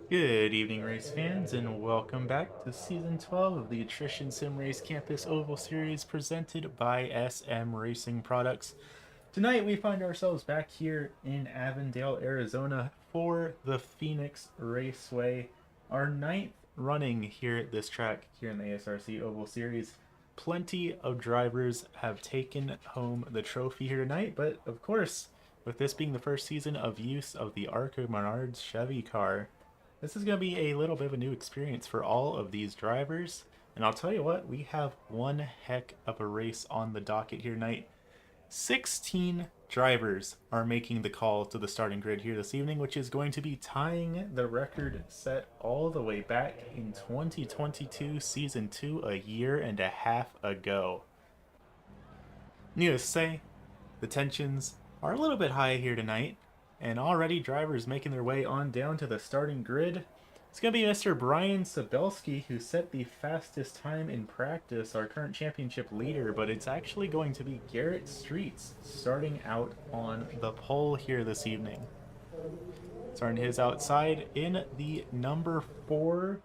Good evening, race fans, and welcome back to Season 12 of the Attrition Sim Race Campus Oval Series presented by SM Racing Products. Tonight, we find ourselves back here in Avondale, Arizona for the Phoenix Raceway, our ninth running here at this track here in the ASRC Oval Series. Plenty of drivers have taken home the trophy here tonight, but of course, with this being the first season of use of the Arco Menards Chevy car, this is going to be a little bit of a new experience for all of these drivers. And I'll tell you what, we have one heck of a race on the docket here tonight. 16 drivers are making the call to the starting grid here this evening, which is going to be tying the record set all the way back in 2022 Season 2, a year and a half ago. Needless to say, the tensions are a little bit high here tonight, and already drivers making their way on down to the starting grid. It's going to be Mr. Brian Sabelski who set the fastest time in practice, our current championship leader, but it's actually going to be Garrett Streets starting out on the pole here this evening. Starting his outside in the number 4.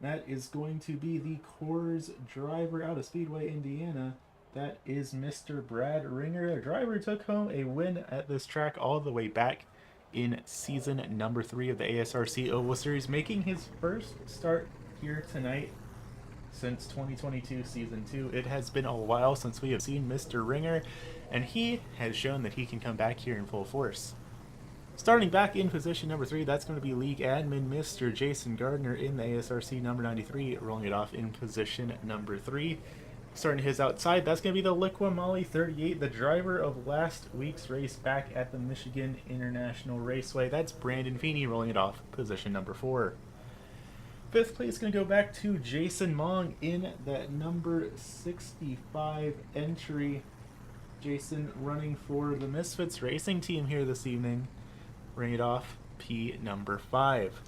That is going to be the Coors driver out of Speedway, Indiana. That is Mr. Brad Ringer. A driver took home a win at this track all the way back in season number 3 of the ASRC Oval Series, making his first start here tonight since 2022 Season 2. It has been a while since we have seen Mr. Ringer, and he has shown that he can come back here in full force. Starting back in position number 3, that's going to be League Admin Mr. Jason Gardner in the ASRC number 93, rolling it off in position number 3. Starting his outside, that's going to be the Liqua Molly 38, the driver of last week's race back at the Michigan International Raceway. That's Brandon Feeney rolling it off, position number 4. Fifth place is going to go back to Jason Mong in that number 65 entry. Jason running for the Misfits Racing Team here this evening. Ring it off, P number 5.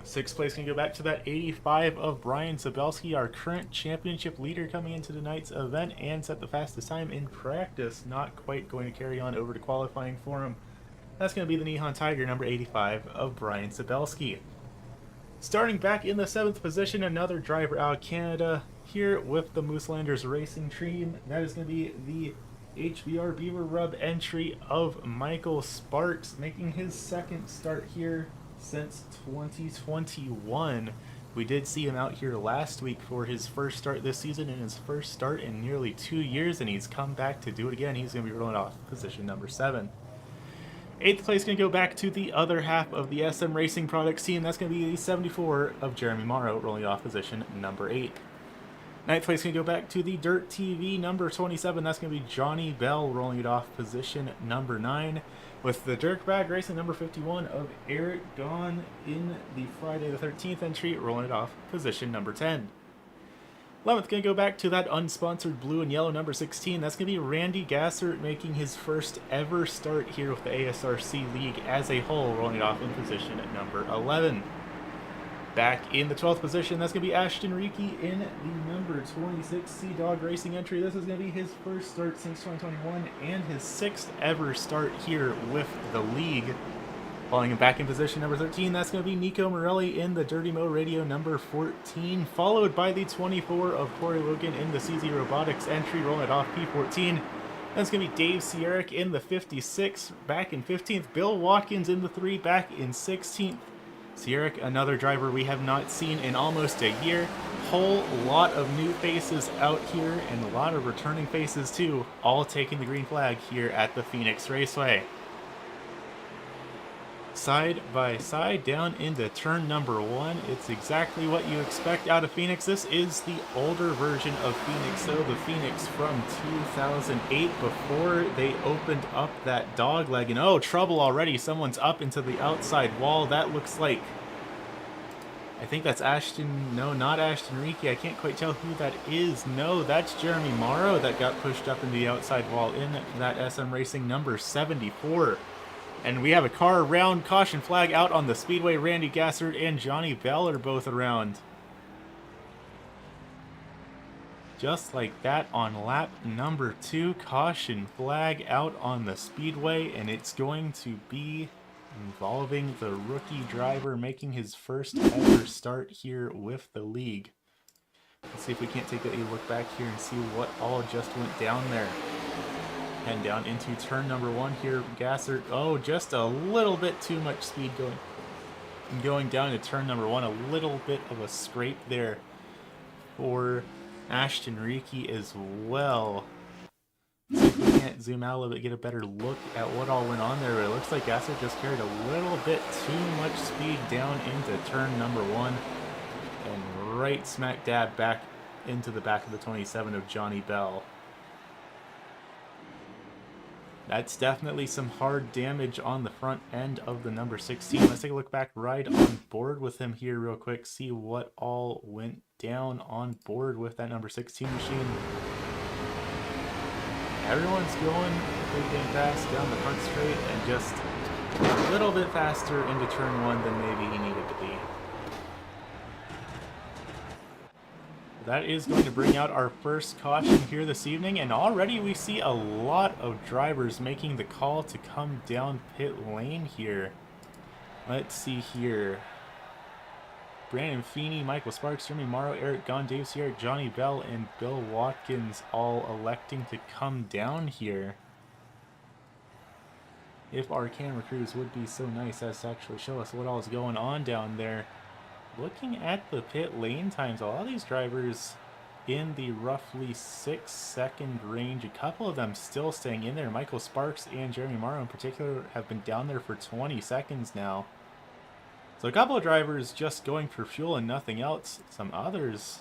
Sixth place can go back to that 85 of Brian Sabelski, our current championship leader coming into tonight's event and set the fastest time in practice. Not quite going to carry on over to qualifying for him. That's going to be the Nihon Tiger, number 85 of Brian Sabelski. Starting back in the 7th position, another driver out of Canada here with the Mooselanders Racing Team. That is going to be the HBR Beaver Rub entry of Michael Sparks, making his second start here since 2021. We did see him out here last week for his first start this season and his first start in nearly 2 years, and he's come back to do it again. He's going to be rolling off position number 7. 8th place going to go back to the other half of the SM Racing Products team. That's going to be the 74 of Jeremy Morrow, rolling off position number 8. 9th place going to go back to the Dirt TV number 27. That's going to be Johnny Bell rolling it off position number 9. With the Dirtbag Racing number 51 of Eric Gahn in the Friday the 13th entry, rolling it off position number 10. 11th going to go back to that unsponsored blue and yellow number 16. That's going to be Randy Gasser making his first ever start here with the ASRC League as a whole, rolling it off in position at number 11. Back in the 12th position, that's going to be Ashton Reiki in the number 26 Sea Dog Racing entry. This is going to be his first start since 2021 and his 6th ever start here with the league. Falling him back in position number 13, that's going to be Nico Morelli in the Dirty Mo Radio number 14, followed by the 24 of Corey Logan in the CZ Robotics entry, rolling it off P14. That's going to be Dave Sierrick in the 56, back in 15th. Bill Watkins in the 3, back in 16th. Sierrick, another driver we have not seen in almost a year. Whole lot of new faces out here and a lot of returning faces too, all taking the green flag here at the Phoenix Raceway. Side by side down into turn number 1. It's exactly what you expect out of Phoenix. This is the older version of Phoenix, so the Phoenix from 2008 before they opened up that dog leg. And oh, trouble already. Someone's up into the outside wall. That looks like, I think that's Ashton. No, not Ashton Reiki. I can't quite tell who that is. No, that's Jeremy Morrow that got pushed up into the outside wall in that SM Racing number 74. And we have a car around, caution flag out on the speedway. Randy Gassert and Johnny Bell are both around. Just like that on lap number 2, caution flag out on the speedway, and it's going to be involving the rookie driver making his first ever start here with the league. Let's see if we can't take a look back here and see what all just went down there. And down into turn number 1 here, Gasser. Oh, just a little bit too much speed going down to turn number 1. A little bit of a scrape there for Ashton Reiki as well. See if we can't zoom out a little bit, get a better look at what all went on there. But it looks like Gasser just carried a little bit too much speed down into turn number 1. And right smack dab back into the back of the 27 of Johnny Bell. That's definitely some hard damage on the front end of the number 16. Let's take a look back right on board with him here real quick. See what all went down on board with that number 16 machine. Everyone's going pretty dang fast down the front straight and just a little bit faster into turn 1 than maybe he needed to be. That is going to bring out our first caution here this evening, and already we see a lot of drivers making the call to come down pit lane here. Let's see here. Brandon Feeney, Michael Sparks, Jeremy Morrow, Eric Gunn, Dave Sierra, Johnny Bell, and Bill Watkins all electing to come down here. If our camera crews would be so nice as to actually show us what all is going on down there. Looking at the pit lane times, a lot of these drivers in the roughly 6-second range. A couple of them still staying in there. Michael Sparks and Jeremy Morrow in particular have been down there for 20 seconds now. So a couple of drivers just going for fuel and nothing else. Some others,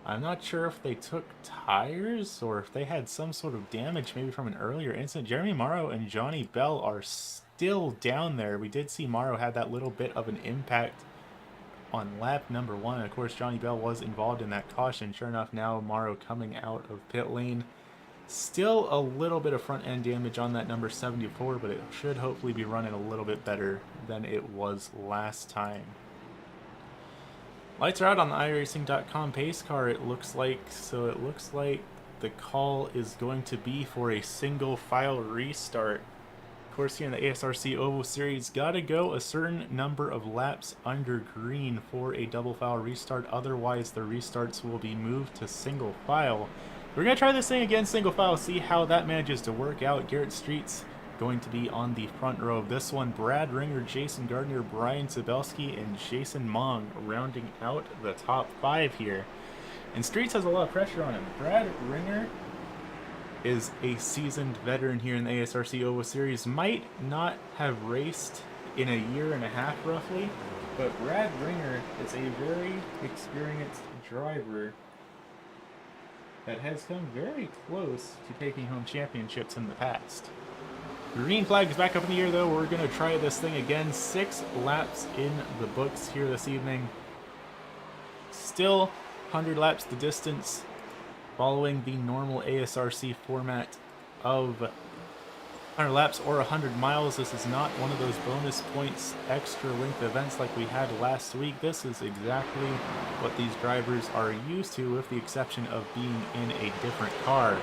I'm not sure if they took tires or if they had some sort of damage maybe from an earlier incident. Jeremy Morrow and Johnny Bell are still down there. We did see Morrow had that little bit of an impact on lap number 1. And of course, Johnny Bell was involved in that caution. Sure enough, now Morrow coming out of pit lane. Still a little bit of front end damage on that number 74, but it should hopefully be running a little bit better than it was last time. Lights are out on the iRacing.com pace car, it looks like. So it looks like the call is going to be for a single file restart. Of course, here in the ASRC Oval Series, gotta go a certain number of laps under green for a double file restart. Otherwise, the restarts will be moved to single file. We're gonna try this thing again, single file, see how that manages to work out. Garrett Street's going to be on the front row of this one. Brad Ringer, Jason Gardner, Brian Sabelski, and Jason Mong rounding out the top 5 here. And Streets has a lot of pressure on him. Brad Ringer is a seasoned veteran here in the ASRC Oval Series. Might not have raced in a year and a half roughly, but Brad Ringer is a very experienced driver that has come very close to taking home championships in the past. Green flag is back up in the air though. We're going to try this thing again. 6 laps in the books here this evening. Still 100 laps the distance, following the normal ASRC format of 100 laps or 100 miles. This is not one of those bonus points extra length events like we had last week. This is exactly what these drivers are used to, with the exception of being in a different car.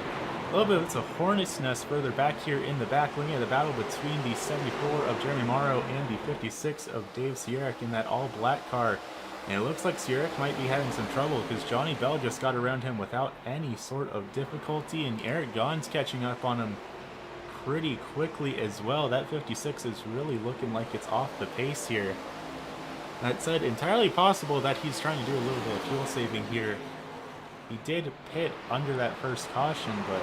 A little bit of it's a hornet's nest further back here in the back. Looking at the battle between the 74 of Jeremy Morrow and the 56 of Dave Sierek in that all black car. And it looks like Sierek might be having some trouble because Johnny Bell just got around him without any sort of difficulty, and Eric Gaughan's catching up on him pretty quickly as well. That 56 is really looking like it's off the pace here. That said, entirely possible that he's trying to do a little bit of fuel saving here. He did pit under that first caution, but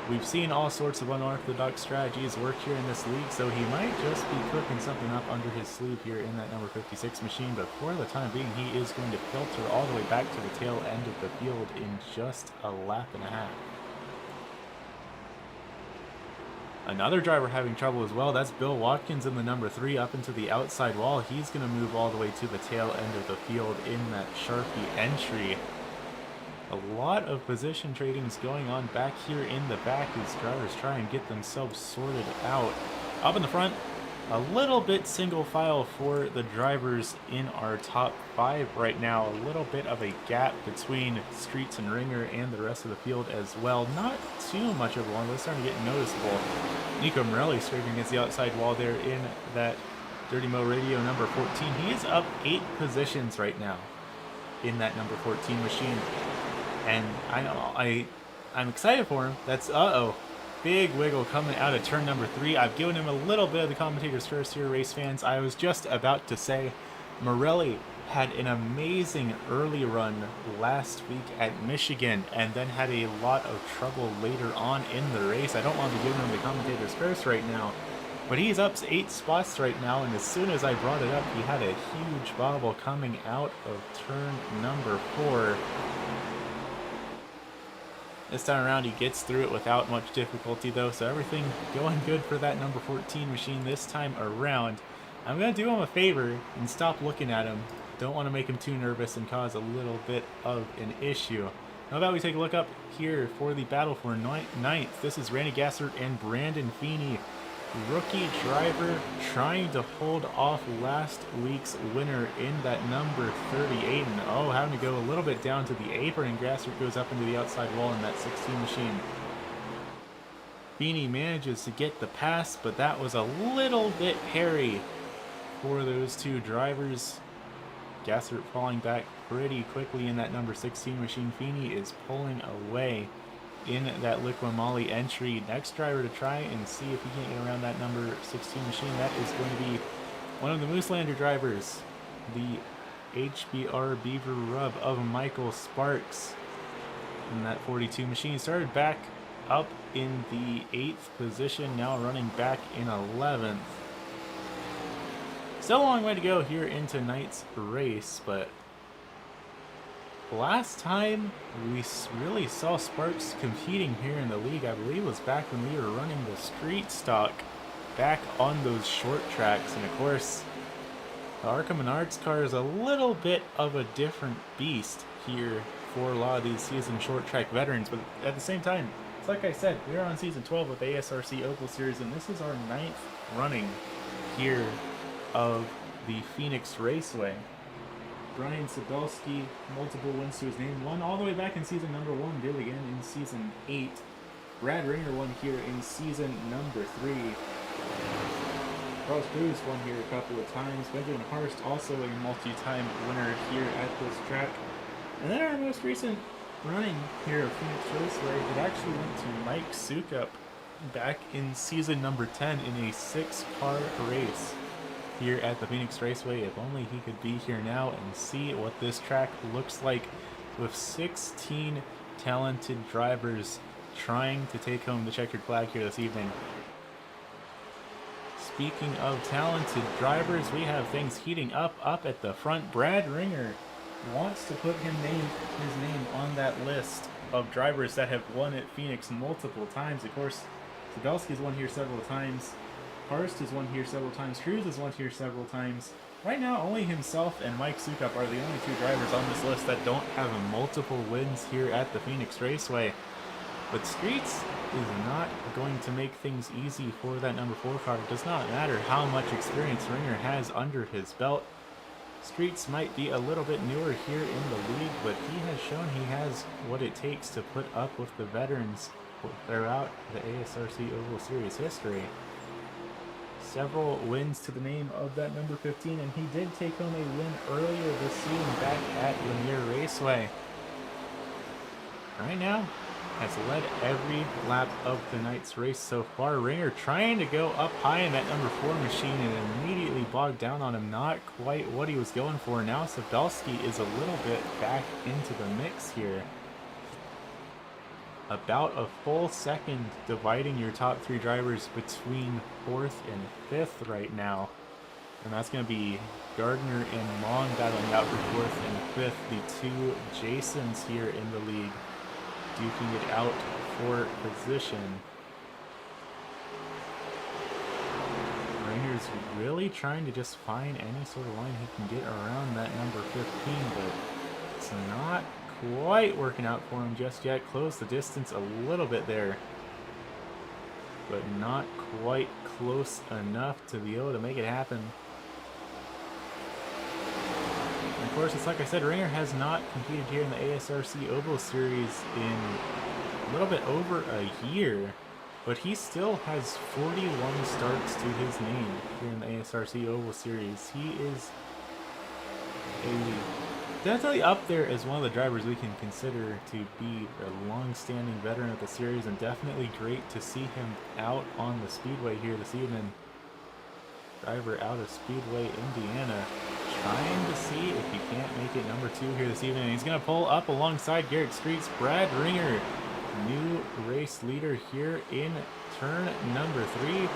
we've seen all sorts of unorthodox strategies work here in this league, so he might just be cooking something up under his sleeve here in that number 56 machine. But for the time being, he is going to filter all the way back to the tail end of the field in just a lap and a half. Another driver having trouble as well, that's Bill Watkins in the number 3 up into the outside wall. He's going to move all the way to the tail end of the field in that Sharpie entry. A lot of position tradings going on back here in the back as drivers try and get themselves sorted out. Up in the front, a little bit single file for the drivers in our top 5 right now. A little bit of a gap between Streets and Ringer and the rest of the field as well. Not too much of one, but it's starting to get noticeable. Nico Morelli scraping against the outside wall there in that Dirty Mo Radio number 14. He is up 8 positions right now in that number 14 machine. And I'm excited for him. That's, big wiggle coming out of turn number 3. I've given him a little bit of the commentator's curse here, race fans. I was just about to say Morelli had an amazing early run last week at Michigan and then had a lot of trouble later on in the race. I don't want to be giving him the commentator's curse right now, but he's up 8 spots right now, and as soon as I brought it up, he had a huge bobble coming out of turn number 4. This time around, he gets through it without much difficulty, though, so everything going good for that number 14 machine this time around. I'm going to do him a favor and stop looking at him. Don't want to make him too nervous and cause a little bit of an issue. Now that we take a look up here for the battle for 9th, this is Randy Gassert and Brandon Feeney. Rookie driver trying to hold off last week's winner in that number 38, and having to go a little bit down to the apron, and Gassert goes up into the outside wall in that 16 machine. Feeney manages to get the pass, but that was a little bit hairy for those two drivers. Gassert falling back pretty quickly in that number 16 machine. Feeney is pulling away in that Liqui Moly entry. Next driver to try and see if he can't get around that number 16 machine. That is going to be one of the Mooselander drivers, the HBR Beaver Rub of Michael Sparks. In that 42 machine, started back up in the 8th position, now running back in 11th. Still a long way to go here in tonight's race, but last time we really saw Sparks competing here in the league, I believe, was back when we were running the street stock back on those short tracks. And of course, the Arkham Menards car is a little bit of a different beast here for a lot of these season short track veterans. But at the same time, it's like I said, we're on season 12 with the ASRC Oval Series, and this is our 9th running here of the Phoenix Raceway. Brian Sadowski, multiple wins to his name, won all the way back in season number 1, did again in season 8. Brad Ringer won here in season number 3. Carlos Cruz won here a couple of times. Benjamin Harst, also a multi-time winner here at this track. And then our most recent running here of Phoenix Raceway, it actually went to Mike Sukup back in season number 10 in a 6-car race here at the Phoenix Raceway. If only he could be here now and see what this track looks like with 16 talented drivers trying to take home the checkered flag here this evening. Speaking of talented drivers, we have things heating up at the front. Brad Ringer wants to put his name on that list of drivers that have won at Phoenix multiple times. Of course, Zabelski's won here several times. Harst has won here several times. Cruz has won here several times. Right now, only himself and Mike Sukup are the only 2 drivers on this list that don't have multiple wins here at the Phoenix Raceway. But Streets is not going to make things easy for that number 4 car. It does not matter how much experience Ringer has under his belt. Streets might be a little bit newer here in the league, but he has shown he has what it takes to put up with the veterans throughout the ASRC Oval Series history. Several wins to the name of that number 15, and he did take home a win earlier this season back at Lanier Raceway. Right now, has led every lap of tonight's race so far. Ringer trying to go up high in that number 4 machine and immediately bogged down on him. Not quite what he was going for. Now Sabelski is a little bit back into the mix here. About a full second dividing your top 3 drivers between 4th and 5th right now. And that's going to be Gardner and Long battling out for 4th and 5th. The 2 Jasons here in the league duking it out for position. Ringer's really trying to just find any sort of line he can get around that number 15, but it's not quite working out for him just yet. Closed the distance a little bit there. but not quite close enough to be able to make it happen. And of course, it's like I said, Ringer has not competed here in the ASRC Oval Series in a little bit over a year, but he still has 41 starts to his name here in the ASRC Oval Series. He is definitely up there as one of the drivers we can consider to be a long-standing veteran of the series, and definitely great to see him out on the speedway here this evening. Driver out of Speedway, Indiana, trying to see if he can't make it number 2 here this evening. He's going to pull up alongside Garrett Streets. Brad Ringer, new race leader here in turn number 3.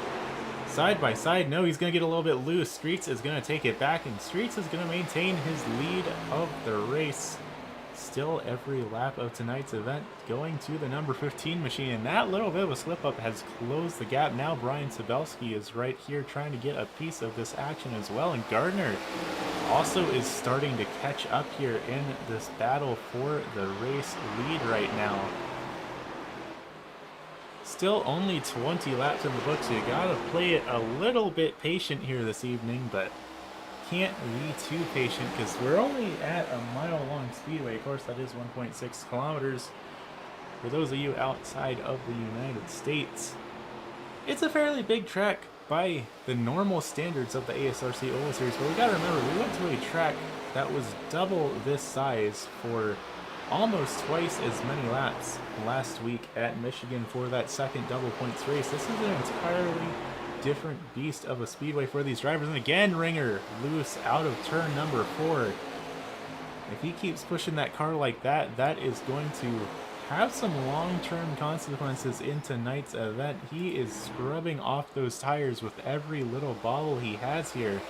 Side by side, no, he's going to get a little bit loose. Streets is going to take it back, and Streets is going to maintain his lead of the race. Still every lap of tonight's event going to the number 15 machine, and that little bit of a slip up has closed the gap. Now Brian Sabelski is right here trying to get a piece of this action as well, and Gardner also is starting to catch up here in this battle for the race lead right now. Still only 20 laps in the books, so you gotta play it a little bit patient here this evening, but can't be too patient because we're only at a mile-long speedway. Of course, that is 1.6 kilometers for those of you outside of the United States. It's a fairly big track by the normal standards of the ASRC Oval Series, but we gotta remember, we went to a track that was double this size for almost twice as many laps last week at Michigan for that second double points race. This is an entirely different beast of a speedway for these drivers. And again, Ringer loose out of turn number 4. If he keeps pushing that car like that, that is going to have some long-term consequences in tonight's event. He is scrubbing off those tires with every little bobble he has here.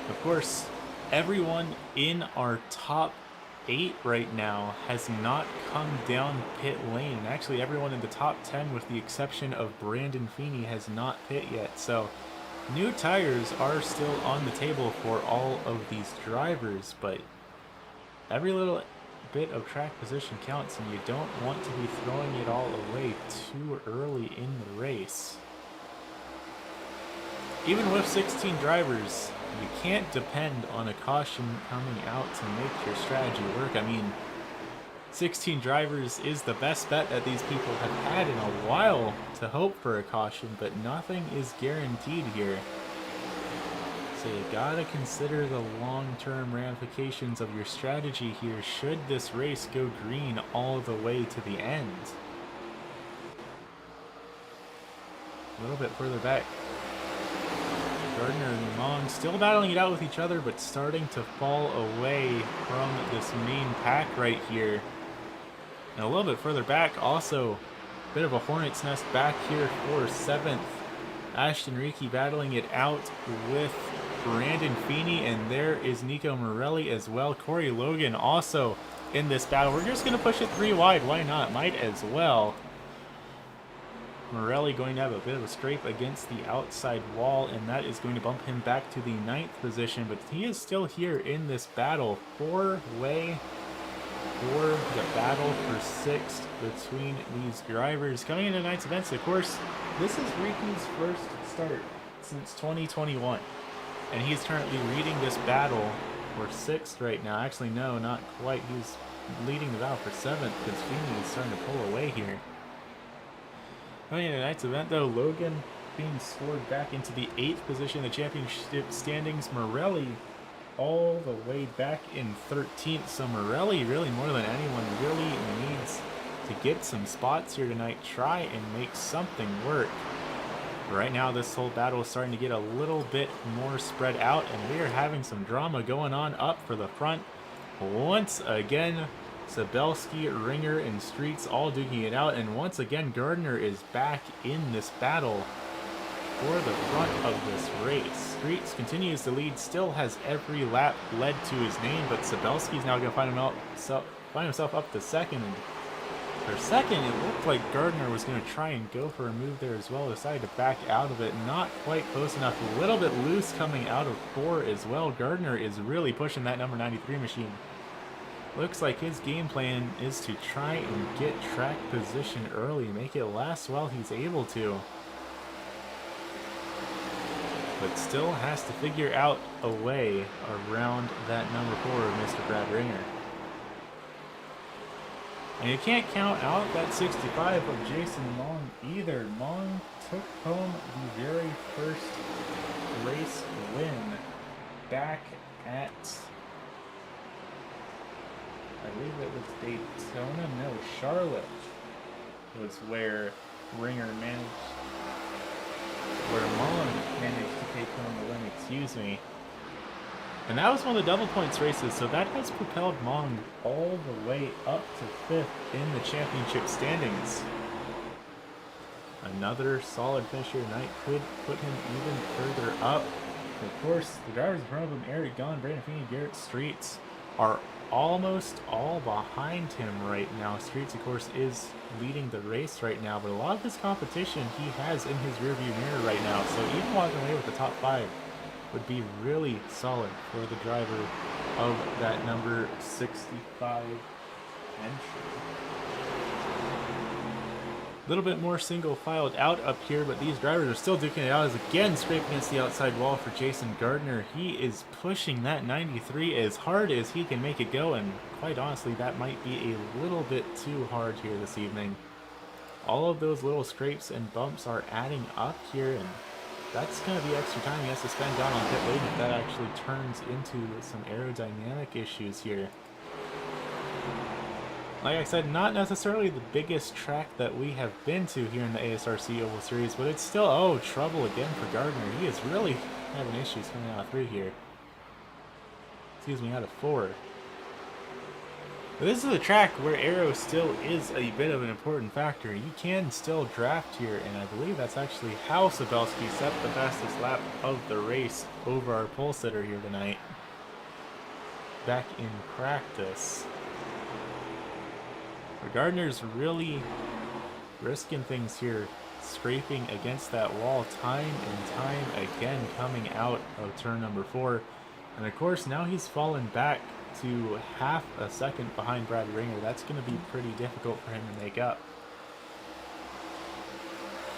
Of course, everyone in our top 8 right now has not come down pit lane. And actually, everyone in the top 10, with the exception of Brandon Feeney, has not pit yet. So new tires are still on the table for all of these drivers, but every little bit of track position counts, and you don't want to be throwing it all away too early in the race. Even with 16 drivers, you can't depend on a caution coming out to make your strategy work. I mean, 16 drivers is the best bet that these people have had in a while to hope for a caution, but nothing is guaranteed here. So you gotta consider the long-term ramifications of your strategy here should this race go green all the way to the end. A little bit further back, Gardner and Long still battling it out with each other, but starting to fall away from this main pack right here. And a little bit further back, also a bit of a hornet's nest back here for 7th. Ashton Reiki battling it out with Brandon Feeney, and there is Nico Morelli as well. Corey Logan also in this battle. We're just going to push it 3 wide. Why not? Might as well. Morelli going to have a bit of a scrape against the outside wall, and that is going to bump him back to the 9th position, but he is still here in this battle. 4-way for the battle for 6th between these drivers. Coming into tonight's events, of course, this is Riki's first start since 2021, and he's currently leading this battle for 6th right now. Actually, no, not quite. He's leading the battle for 7th because Feeney is starting to pull away here. Coming into tonight's event, though, Logan being scored back into the 8th position in the championship standings. Morelli all the way back in 13th. So Morelli, really more than anyone, really needs to get some spots here tonight. Try and make something work. Right now, this whole battle is starting to get a little bit more spread out, and we are having some drama going on up for the front. Once again, Sabelski, Ringer, and Streets all duking it out, and once again, Gardner is back in this battle for the front of this race. Streets continues to lead, still has every lap led to his name, but Sabelski's now going to find himself up to 2nd. And for 2nd, it looked like Gardner was going to try and go for a move there as well. Decided to back out of it, not quite close enough. A little bit loose coming out of 4 as well. Gardner is really pushing that number 93 machine. Looks like his game plan is to try and get track position early, make it last while he's able to. But still has to figure out a way around that number 4, Mr. Brad Ringer. And you can't count out that 65 of Jason Mong either. Mong took home the very first race win back at, I believe it was Daytona, no, Charlotte was where Mong managed to take home the win, excuse me. And that was one of the double points races, so that has propelled Mong all the way up to 5th in the championship standings. Another solid finish here tonight could put him even further up. Of course, the drivers in front of him, Eric Gunn, Brandon Feeney, Garrett Streets, are almost all behind him right now. Streets, of course, is leading the race right now, but a lot of his competition he has in his rearview mirror right now. So even walking away with the top 5 would be really solid for the driver of that number 65 entry. A little bit more single filed out up here, but these drivers are still duking it out as again scraping against the outside wall for Jason Gardner. He is pushing that 93 as hard as he can make it go, and quite honestly, that might be a little bit too hard here this evening. All of those little scrapes and bumps are adding up here, and that's going to be extra time he has to spend down on pit lane if that actually turns into some aerodynamic issues here. Like I said, not necessarily the biggest track that we have been to here in the ASRC Oval Series, but it's still, oh, trouble again for Gardner. He is really having issues coming out of 3 here. Excuse me, out of 4. But this is a track where aero still is a bit of an important factor. You can still draft here, and I believe that's actually how Sabelski set the fastest lap of the race over our pole sitter here tonight. Back in practice. But Gardner's really risking things here, scraping against that wall time and time again coming out of turn number 4. And of course, now he's fallen back to half a second behind Brad Ringer. That's going to be pretty difficult for him to make up.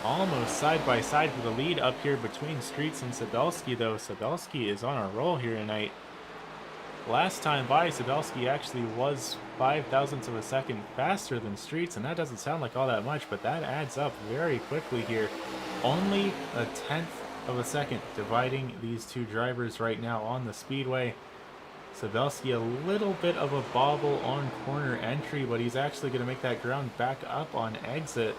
Almost side by side for the lead up here between Streets and Sabelski, though. Sabelski is on a roll here tonight. Last time by, Sabelski actually was 0.005 of a second faster than Streets, and that doesn't sound like all that much, but that adds up very quickly here. Only 1/10 of a second dividing these two drivers right now on the speedway. Sabelski a little bit of a bobble on corner entry, but he's actually going to make that ground back up on exit.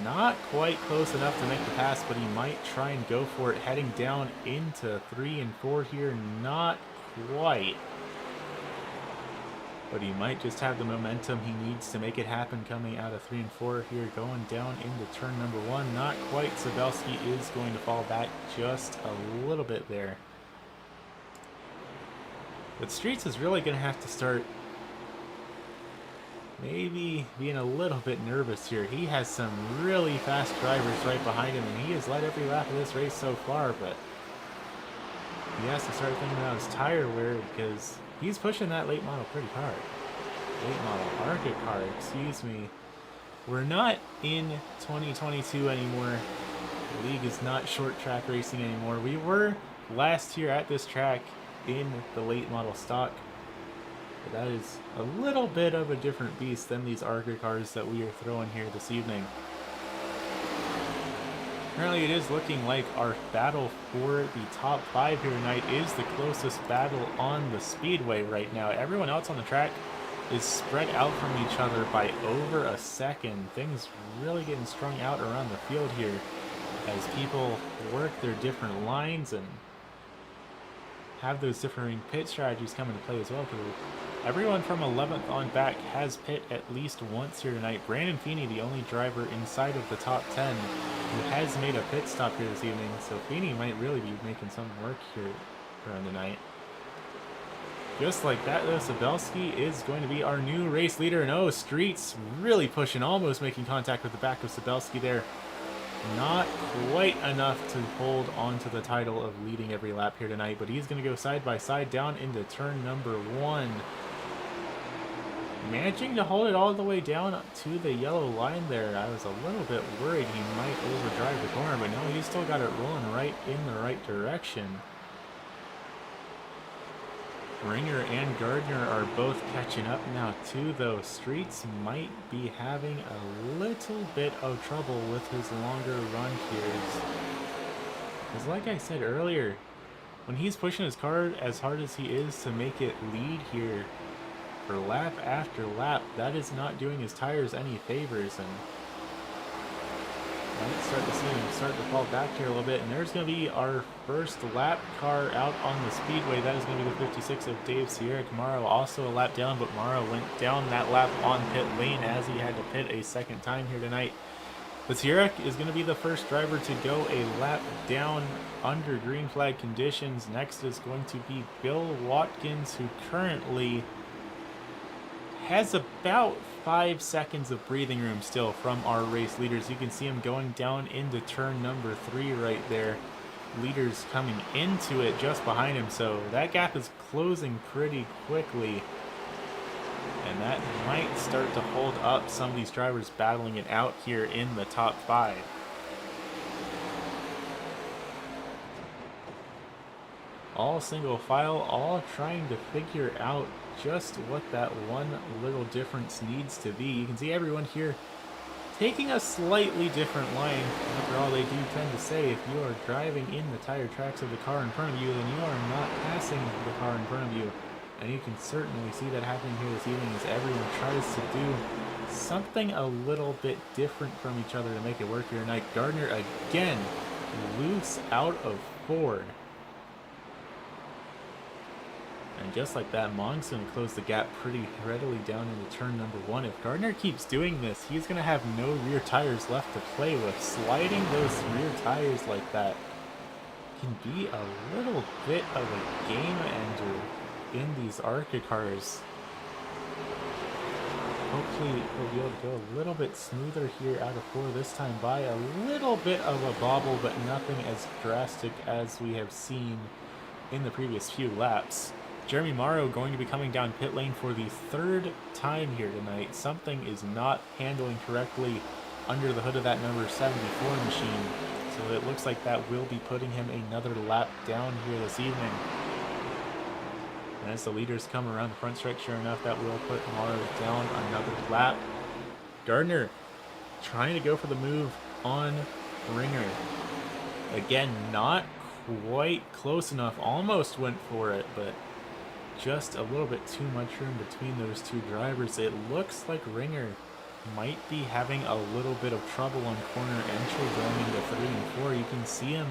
Not quite close enough to make the pass, but he might try and go for it heading down into 3 and 4 here. Not quite. But he might just have the momentum he needs to make it happen coming out of 3 and 4 here, going down into turn number 1. Not quite. Sabelski is going to fall back just a little bit there. But Streets is really going to have to start maybe being a little bit nervous here. He has some really fast drivers right behind him, and he has led every lap of this race so far, but he has to start thinking about his tire wear because he's pushing that late model pretty hard. Late model ARCA car, excuse me. We're not in 2022 anymore. The league is not short track racing anymore. We were last year at this track in the late model stock. But that is a little bit of a different beast than these ARCA cars that we are throwing here this evening. Currently it is looking like our battle for the top 5 here tonight is the closest battle on the speedway right now. Everyone else on the track is spread out from each other by over a second. Things really getting strung out around the field here as people work their different lines and have those differing pit strategies come into play as well. Everyone from 11th on back has pit at least once here tonight. Brandon Feeney, the only driver inside of the top 10 who has made a pit stop here this evening. So Feeney might really be making some work here around tonight. Just like that though, Sabelski is going to be our new race leader. And oh, Streets really pushing, almost making contact with the back of Sabelski there. Not quite enough to hold on to the title of leading every lap here tonight, but he's going to go side by side down into turn number 1. managing to hold it all the way down to the yellow line there. I was a little bit worried he might overdrive the corner, but no, he's still got it rolling right in the right direction. Ringer and Gardner are both catching up now too, though Streets might be having a little bit of trouble with his longer run here. Because like I said earlier, when he's pushing his car as hard as he is to make it lead here for lap after lap, that is not doing his tires any favors, and might start to see him start to fall back here a little bit. And there's going to be our first lap car out on the speedway. That is going to be the 56 of Dave Sierra Camaro, also a lap down, but Morrow went down that lap on pit lane as he had to pit a second time here tonight. But Sierra is going to be the first driver to go a lap down under green flag conditions. Next is going to be Bill Watkins, who currently has about 5 seconds of breathing room still from our race leaders. You can see him going down into turn number 3 right there. Leaders coming into it just behind him, so that gap is closing pretty quickly. And that might start to hold up some of these drivers battling it out here in the top 5. All single file, all trying to figure out just what that one little difference needs to be. You can see everyone here taking a slightly different line. After all, they do tend to say if you are driving in the tire tracks of the car in front of you, then you are not passing the car in front of you. And you can certainly see that happening here this evening as everyone tries to do something a little bit different from each other to make it work here tonight. Gardner again loose out of Ford. And just like that, Mong's going to close the gap pretty readily down into turn number 1. If Gardner keeps doing this, he's going to have no rear tires left to play with. Sliding those rear tires like that can be a little bit of a game ender in these ARCA cars. Hopefully he'll be able to go a little bit smoother here out of 4 this time by a little bit of a bobble, but nothing as drastic as we have seen in the previous few laps. Jeremy Morrow going to be coming down pit lane for the 3rd time here tonight. Something is not handling correctly under the hood of that number 74 machine. So it looks like that will be putting him another lap down here this evening. And as the leaders come around the front stretch, sure enough, that will put Morrow down another lap. Gardner trying to go for the move on Ringer. Again, not quite close enough. Almost went for it, but just a little bit too much room between those two drivers. It looks like Ringer might be having a little bit of trouble on corner entry going into 3 and 4. You can see him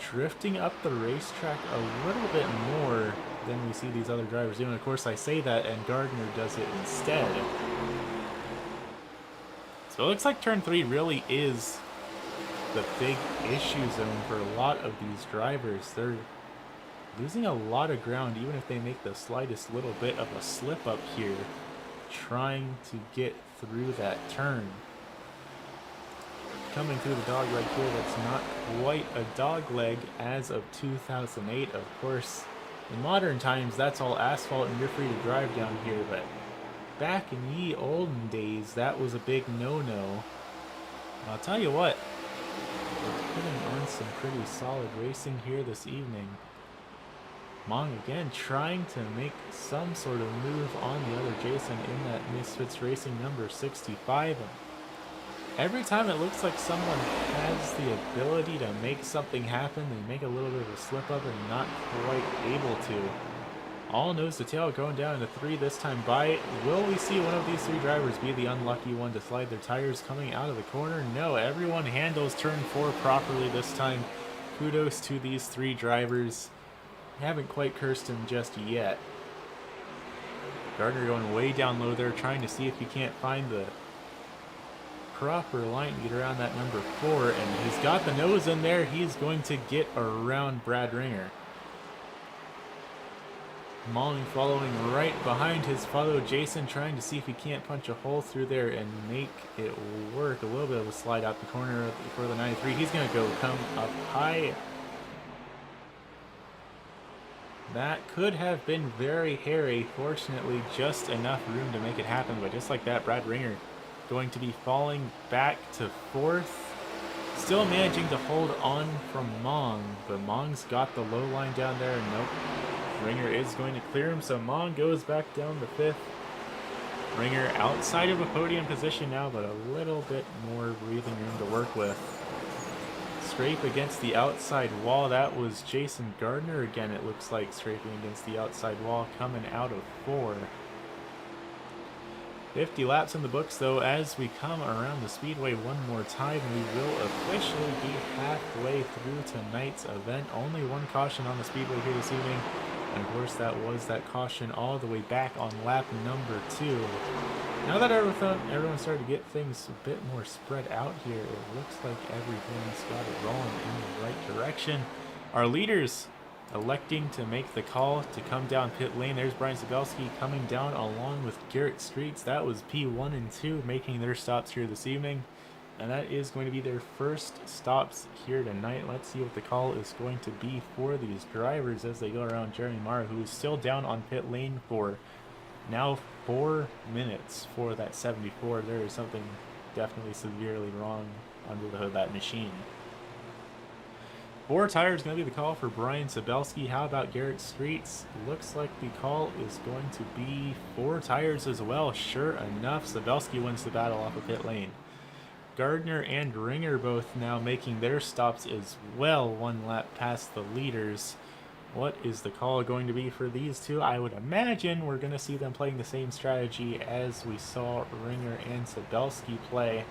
drifting up the racetrack a little bit more than we see these other drivers doing. Of course, I say that and Gardner does it instead. So it looks like turn 3 really is the big issue zone for a lot of these drivers. They're losing a lot of ground even if they make the slightest little bit of a slip up here, trying to get through that turn. Coming through the dog leg here, that's not quite a dog leg as of 2008. Of course, in modern times, that's all asphalt and you're free to drive down here, but back in ye olden days, that was a big no-no. I'll tell you what, we're putting on some pretty solid racing here this evening. Mong again trying to make some sort of move on the other Jason in that Misfits Racing number 65. And every time it looks like someone has the ability to make something happen, they make a little bit of a slip up and not quite able to. All nose to tail going down into 3 this time by. Will we see one of these 3 drivers be the unlucky one to slide their tires coming out of the corner? No, everyone handles turn 4 properly this time. Kudos to these 3 drivers. Haven't quite cursed him just yet. Gardner going way down low there, trying to see if he can't find the proper line to get around that number 4, and he's got the nose in there. He's going to get around Brad Ringer. Molly following right behind his fellow Jason, trying to see if he can't punch a hole through there and make it work. A little bit of a slide out the corner for the 93. He's going to come up high. That could have been very hairy. Fortunately, just enough room to make it happen. But just like that, Brad Ringer going to be falling back to 4th. Still managing to hold on from Mong. But Mong's got the low line down there. Nope. Ringer is going to clear him. So Mong goes back down to 5th. Ringer outside of a podium position now, but a little bit more breathing room to work with. Scrape against the outside wall. That was Jason Gardner again, it looks like, scraping against the outside wall, coming out of 4. 50 laps in the books, though, as we come around the speedway one more time. We will officially be halfway through tonight's event. Only one caution on the speedway here this evening. And of course, that was that caution all the way back on lap number 2. Now that everyone started to get things a bit more spread out here, it looks like everything's got it rolling in the right direction. Our leaders electing to make the call to come down pit lane. There's Brian Sabelski coming down along with Garrett Streets. That was P1 and 2 making their stops here this evening. And that is going to be their first stops here tonight. Let's see what the call is going to be for these drivers as they go around Jeremy Mara, who is still down on pit lane for now 4 minutes for that 74. There is something definitely severely wrong under the hood of that machine. 4 tires going to be the call for Brian Sabelski. How about Garrett Streets? Looks like the call is going to be 4 tires as well. Sure enough, Sabelski wins the battle off of pit lane. Gardner and Ringer both now making their stops as well, 1 lap past the leaders. What is the call going to be for these two? I would imagine we're going to see them playing the same strategy as we saw Ringer and Sabelski play.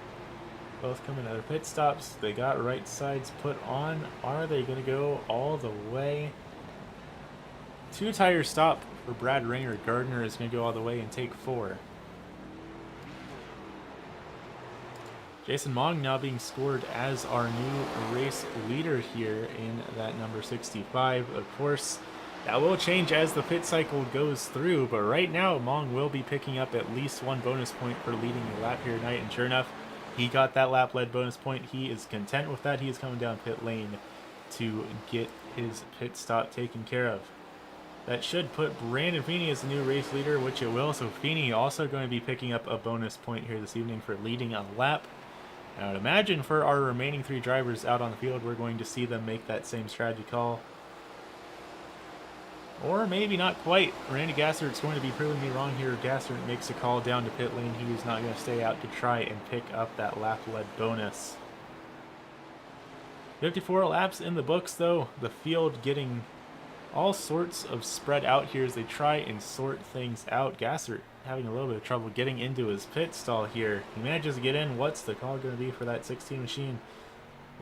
Both coming out of pit stops. They got right sides put on. Are they going to go all the way? 2 tire stop for Brad Ringer. Gardner is going to go all the way and take 4. Jason Mong now being scored as our new race leader here in that number 65. Of course, that will change as the pit cycle goes through, but right now Mong will be picking up at least 1 bonus point for leading a lap here tonight, and sure enough, he got that lap lead bonus point. He is content with that. He is coming down pit lane to get his pit stop taken care of. That should put Brandon Feeney as the new race leader, which it will. So Feeney also going to be picking up a bonus point here this evening for leading a lap. I would imagine for our remaining 3 drivers out on the field, we're going to see them make that same strategy call. Or maybe not quite. Randy Gassert's going to be proving me wrong here. Gassert makes a call down to pit lane. He is not going to stay out to try and pick up that lap lead bonus. 54 laps in the books, though. The field getting all sorts of spread out here as they try and sort things out. Gassert having a little bit of trouble getting into his pit stall here. He manages to get in. What's the call going to be for that 16 machine?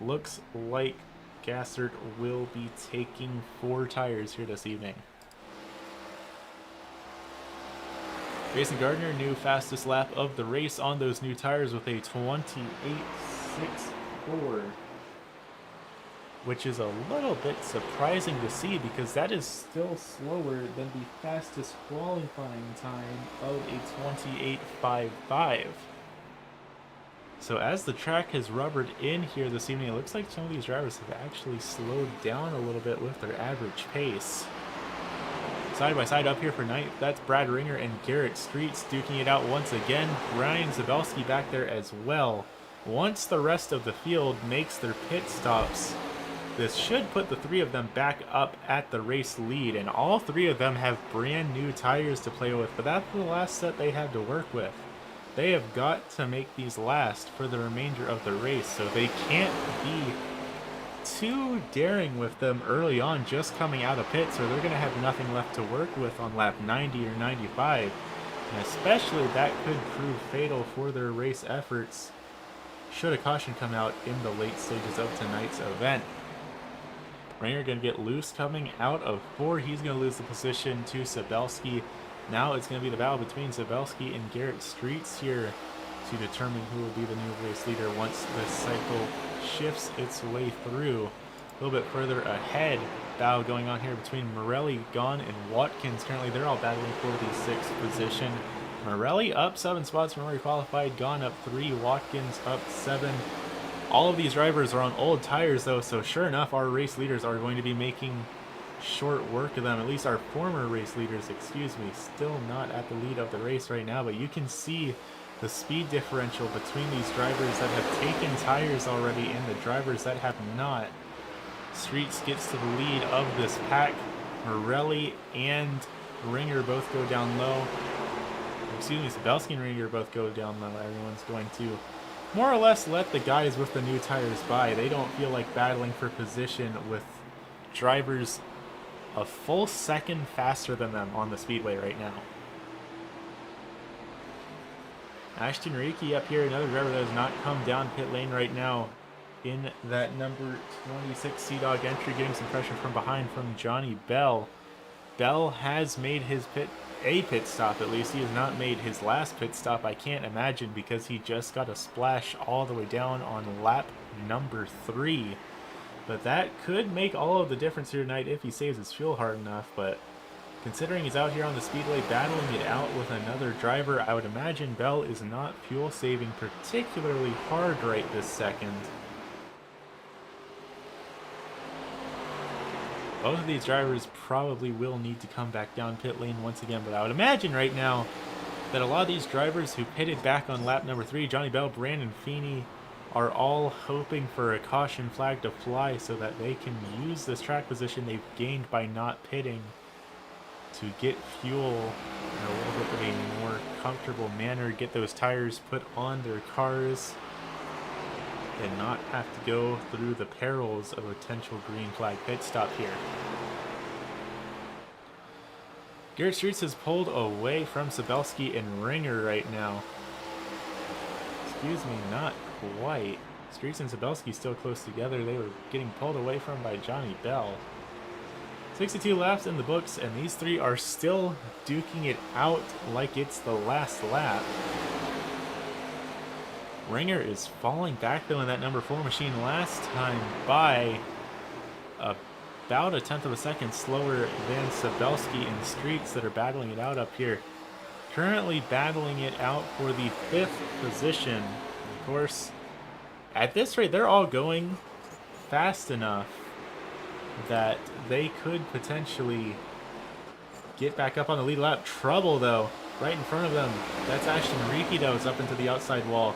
Looks like Gassert will be taking 4 tires here this evening. Jason Gardner, new fastest lap of the race on those new tires with a 28.64, which is a little bit surprising to see because that is still slower than the fastest qualifying time of a 28.55. So as the track has rubbered in here this evening, it looks like some of these drivers have actually slowed down a little bit with their average pace. Side by side up here for ninth, that's Brad Ringer and Garrett Streets duking it out once again. Brian Zabelski back there as well. Once the rest of the field makes their pit stops, this should put the 3 of them back up at the race lead, and all 3 of them have brand new tires to play with, but that's the last set they have to work with. They have got to make these last for the remainder of the race, so they can't be too daring with them early on just coming out of pits, or they're going to have nothing left to work with on lap 90 or 95, and especially that could prove fatal for their race efforts should a caution come out in the late stages of tonight's event. Ringer going to get loose coming out of 4. He's going to lose the position to Sabelski. Now it's going to be the battle between Sabelski and Garrett Streets here to determine who will be the new race leader once this cycle shifts its way through. A little bit further ahead, battle going on here between Morelli, Gahn, and Watkins. Currently, they're all battling for the 6th position. Morelli up 7 spots from where he qualified. Gahn up 3. Watkins up 7. All of these drivers are on old tires, though, so sure enough, our race leaders are going to be making short work of them. At least our former race leaders, excuse me, still not at the lead of the race right now, but you can see the speed differential between these drivers that have taken tires already and the drivers that have not. Streets gets to the lead of this pack. Morelli and Ringer both go down low. Excuse me, Sabelski and Ringer both go down low. Everyone's going to more or less let the guys with the new tires by. They don't feel like battling for position with drivers a full second faster than them on the speedway right now. Ashton Reiki up here, another driver that has not come down pit lane right now in that number 26 Sea-Dog entry, getting some pressure from behind from Johnny Bell. Bell has made his pit stop at least. He has not made his last pit stop, I can't imagine, because he just got a splash all the way down on lap number 3. But that could make all of the difference here tonight if he saves his fuel hard enough. But considering he's out here on the speedway battling it out with another driver, I would imagine Bell is not fuel saving particularly hard right this second. Both of these drivers probably will need to come back down pit lane once again, but I would imagine right now that a lot of these drivers who pitted back on lap number 3, Johnny Bell, Brandon Feeney, are all hoping for a caution flag to fly so that they can use this track position they've gained by not pitting to get fuel in a little bit of a more comfortable manner, get those tires put on their cars, and not have to go through the perils of a potential green flag pit stop here. Garrett Streets has pulled away from Sabelski and Ringer right now. Excuse me, not quite. Streets and Sabelski still close together. They were getting pulled away from by Johnny Bell. 62 laps in the books, and these three are still duking it out like it's the last lap. Ringer is falling back though in that number 4 machine last time by about a tenth of a second slower than Sabelski and Streets that are battling it out up here. Currently battling it out for the 5th position. Of course, at this rate, they're all going fast enough that they could potentially get back up on the lead lap. Trouble though, right in front of them. That's Ashton Reiki that was up into the outside wall.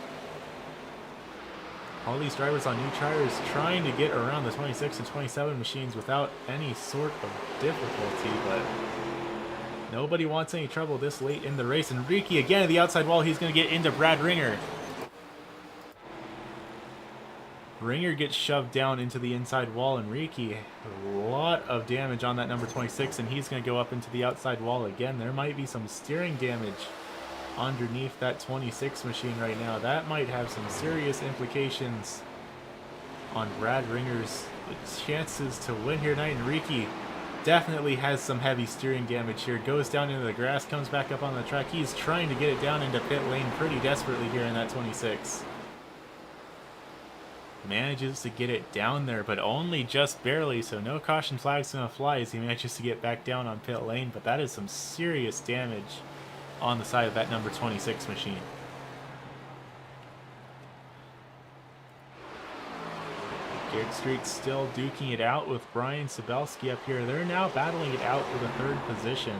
All these drivers on new tires trying to get around the 26 and 27 machines without any sort of difficulty, but nobody wants any trouble this late in the race. And Riki again at the outside wall. He's going to get into Brad Ringer. Ringer gets shoved down into the inside wall, and Riki, a lot of damage on that number 26, and he's going to go up into the outside wall again. There might be some steering damage underneath that 26 machine right now. That might have some serious implications on Brad Ringer's chances to win here tonight. And Riki definitely has some heavy steering damage here. Goes down into the grass, comes back up on the track. He's trying to get it down into pit lane pretty desperately here in that 26. Manages to get it down there, but only just barely, so no caution flag's gonna fly as he manages to get back down on pit lane. But that is some serious damage on the side of that number 26 machine. Garrett Street still duking it out with Brian Sabelski up here. They're now battling it out for the 3rd position.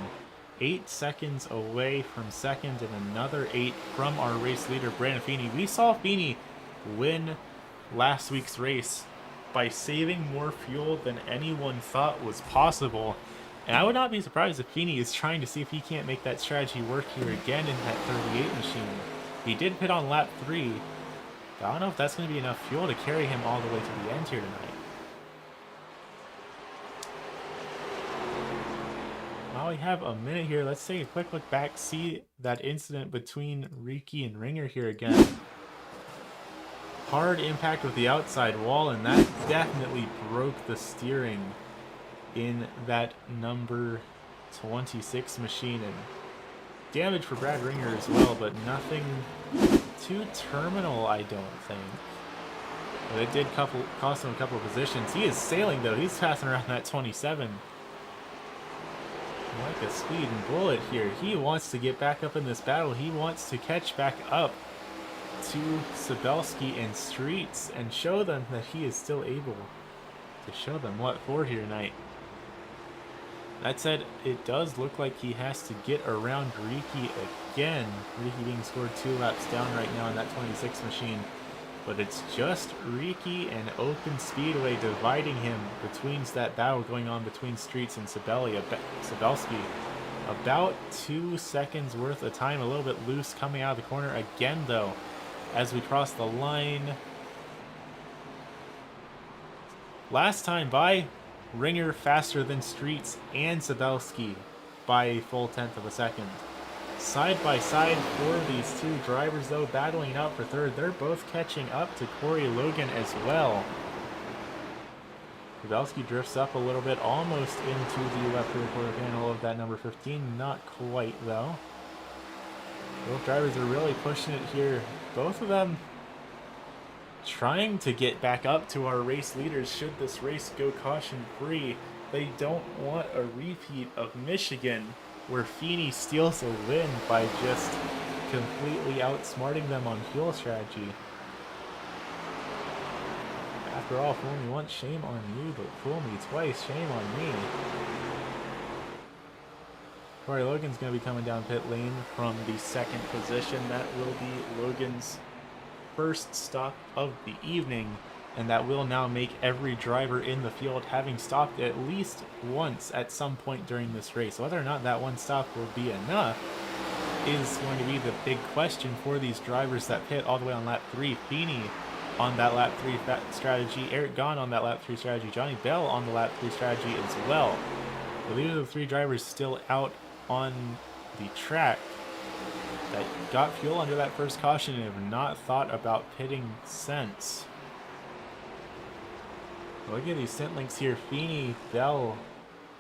8 seconds away from second and another 8 from our race leader, Brandon Feeney. We saw Feeney win last week's race by saving more fuel than anyone thought was possible. And I would not be surprised if Feeney is trying to see if he can't make that strategy work here again in that 38 machine. He did pit on lap 3. But I don't know if that's going to be enough fuel to carry him all the way to the end here tonight. While we have a minute here, let's take a quick look back, see that incident between Riki and Ringer here again. Hard impact with the outside wall, and that definitely broke the steering in that number 26 machine, and damage for Brad Ringer as well, but nothing too terminal, I don't think. But it did cost him a couple of positions. He is sailing though. He's passing around that 27 like a speeding bullet here. He wants to get back up in this battle. He wants to catch back up to Sabelski and Streets and show them that he is still able to show them what for here tonight. That said, it does look like he has to get around Riki again. Riki being scored 2 laps down right now in that 26 machine. But it's just Riki and Open Speedway dividing him between that battle going on between Streets and Sabelski. About 2 seconds worth of time, a little bit loose coming out of the corner again though. As we cross the line. Last time by, Ringer faster than Streets and Sabelski by a full 1/10 of a second. Side by side for these two drivers though, battling out for third. They're both catching up to Corey Logan as well. Sabelski drifts up a little bit, almost into the left rear quarter panel of that number 15. Not quite though. Both drivers are really pushing it here. Both of them trying to get back up to our race leaders should this race go caution free. They don't want a repeat of Michigan where Feeney steals a win by just completely outsmarting them on fuel strategy. After all, fool me once, shame on you, but fool me twice, shame on me. Corey Logan's going to be coming down pit lane from the 2nd position. That will be Logan's first stop of the evening, and that will now make every driver in the field having stopped at least once at some point during this race. Whether or not that one stop will be enough is going to be the big question for these drivers that pit all the way on lap 3. Feeney on that lap 3 strategy, Eric Gahn on that lap 3 strategy, Johnny Bell on the lap 3 strategy as well. So these are the 3 drivers still out on the track that got fuel under that first caution and have not thought about pitting since. Look at these stint links here. Feeney, Bell,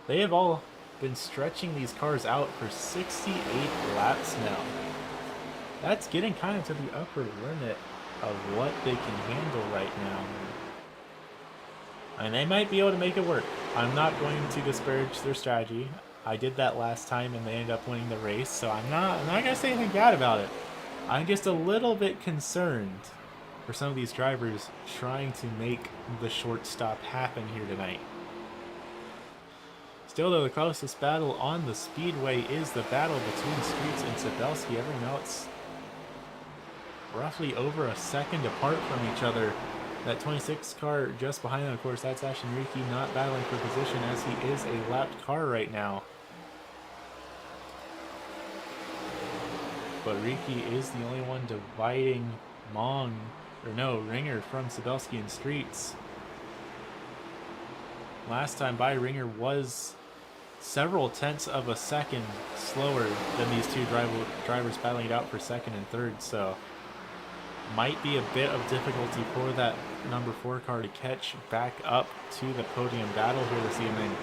they have all been stretching these cars out for 68 laps now. That's getting kind of to the upper limit of what they can handle right now. And they might be able to make it work. I'm not going to disparage their strategy. I did that last time and they ended up winning the race, so I'm not gonna say anything bad about it. I'm just a little bit concerned for some of these drivers trying to make the short stop happen here tonight. Still though, the closest battle on the speedway is the battle between Streets and Sabelski. Everyone else roughly over a second apart from each other. That 26 car just behind them, of course, that's Ashton Riki not battling for position as he is a lapped car right now. But Riki is the only one dividing Ringer from Sabelski and Streets. Last time by, Ringer was several 1/10 of a second slower than these two drivers battling it out for 2nd and 3rd, so might be a bit of difficulty for that number 4 car to catch back up to the podium battle here this evening.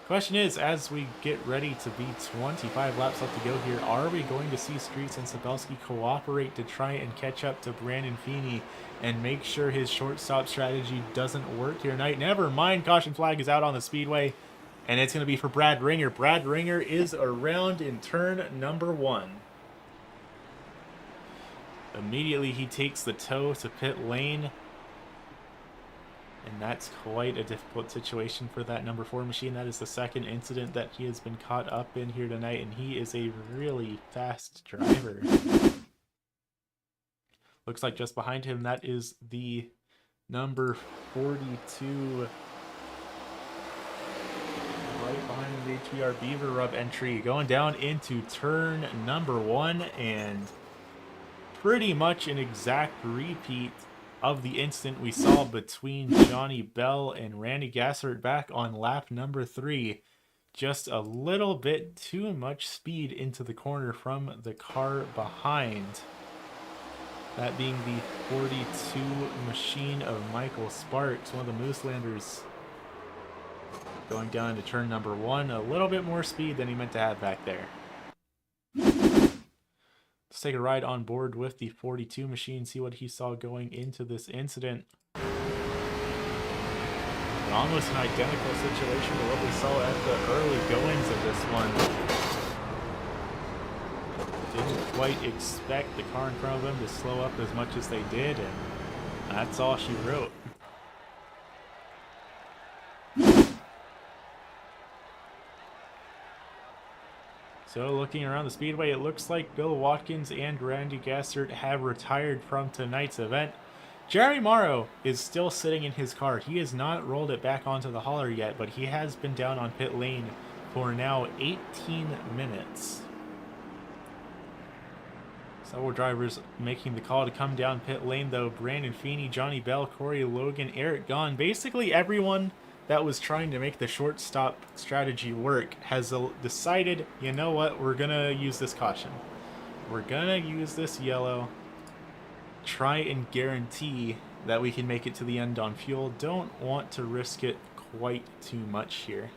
Question is, as we get ready to be 25 laps left to go here, are we going to see Streets and Sabelski cooperate to try and catch up to Brandon Feeney and make sure his short stop strategy doesn't work here tonight? Never mind, caution flag is out on the speedway, and it's going to be for Brad Ringer. Brad Ringer is around in turn number 1. Immediately he takes the tow to pit lane, and that's quite a difficult situation for that number 4 machine. That is the 2nd incident that he has been caught up in here tonight, and he is a really fast driver. Looks like just behind him, that is the number 42. Right behind the HBR Beaver Rub entry, going down into turn number 1, and pretty much an exact repeat of the incident we saw between Johnny Bell and Randy Gassert back on lap number 3. Just a little bit too much speed into the corner from the car behind. That being the 42 machine of Michael Sparks, one of the Mooselanders, going down into turn number 1. A little bit more speed than he meant to have back there. Let's take a ride on board with the 42 machine, see what he saw going into this incident. Almost an identical situation to what we saw at the early goings of this one. Didn't quite expect the car in front of them to slow up as much as they did, and that's all she wrote. So looking around the speedway, it looks like Bill Watkins and Randy Gassert have retired from tonight's event. Jerry Morrow is still sitting in his car. He has not rolled it back onto the hauler yet, but he has been down on pit lane for now 18 minutes. Several drivers making the call to come down pit lane, though. Brandon Feeney, Johnny Bell, Corey Logan, Eric Gahn. Basically everyone that was trying to make the short stop strategy work has decided, you know what, we're going to use this caution. We're going to use this yellow. Try and guarantee that we can make it to the end on fuel. Don't want to risk it quite too much here.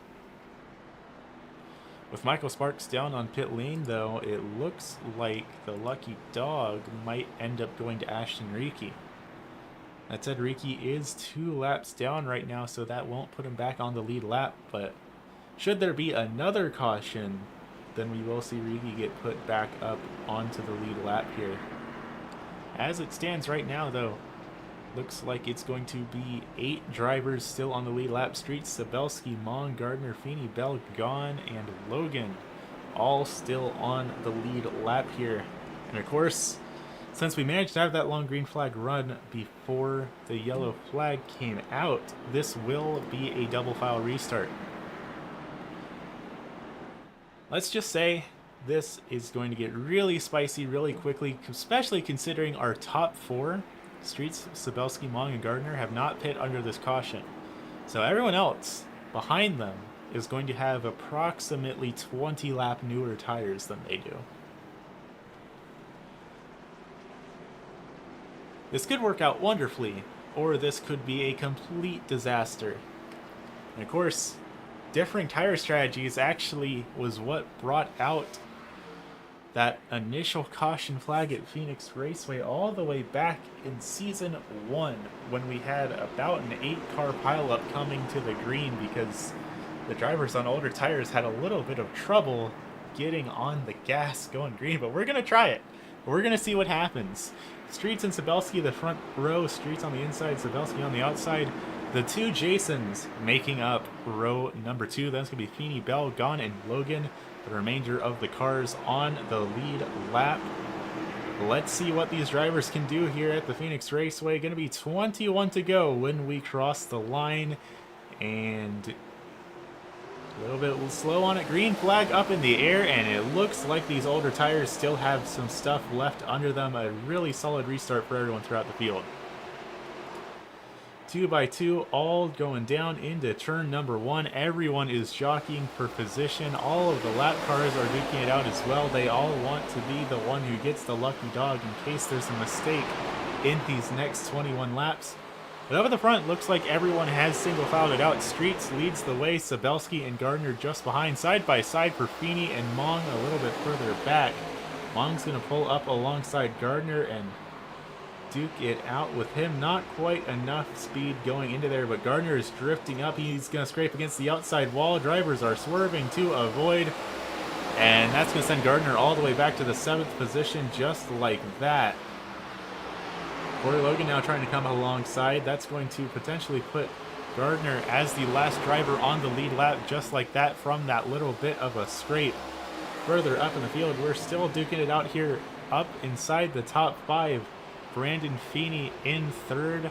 With Michael Sparks down on pit lane, though, it looks like the lucky dog might end up going to Ashton Riki. That said, Riki is 2 laps down right now, so that won't put him back on the lead lap. But should there be another caution, then we will see Riki get put back up onto the lead lap here. As it stands right now, though, looks like it's going to be 8 drivers still on the lead lap. Street, Sabelski, Mong, Gardner, Feeney, Bell, Gahn, and Logan all still on the lead lap here. And of course, since we managed to have that long green flag run before the yellow flag came out, this will be a double file restart. Let's just say this is going to get really spicy really quickly, especially considering our top 4, Streets, Sabelski, Mong, and Gardner, have not pit under this caution. So everyone else behind them is going to have approximately 20 lap newer tires than they do. This could work out wonderfully, or this could be a complete disaster. And of course, differing tire strategies actually was what brought out that initial caution flag at Phoenix Raceway all the way back in Season 1, when we had about an 8-car pileup coming to the green because the drivers on older tires had a little bit of trouble getting on the gas going green. But we're going to try it. We're going to see what happens. Streets and Sabelski, the front row. Streets on the inside, Sabelski on the outside. The 2 Jasons making up row number 2. That's going to be Feeney, Bell, Gahn, and Logan. The remainder of the cars on the lead lap. Let's see what these drivers can do here at the Phoenix Raceway. Going to be 21 to go when we cross the line. And a little bit slow on it. Green flag up in the air, and it looks like these older tires still have some stuff left under them. A really solid restart for everyone throughout the field. 2 by 2, all going down into turn number 1. Everyone is jockeying for position. All of the lap cars are duking it out as well. They all want to be the one who gets the lucky dog in case there's a mistake in these next 21 laps. But up at the front, looks like everyone has single filed it out. Streets leads the way. Sabelski and Gardner just behind. Side by side for Feeney and Mong a little bit further back. Mong's going to pull up alongside Gardner and duke it out with him. Not quite enough speed going into there, but Gardner is drifting up. He's going to scrape against the outside wall. Drivers are swerving to avoid, and that's going to send Gardner all the way back to the 7th position just like that. Corey Logan now trying to come alongside. That's going to potentially put Gardner as the last driver on the lead lap just like that from that little bit of a scrape. Further up in the field, we're still duking it out here up inside the top 5. Brandon Feeney in 3rd,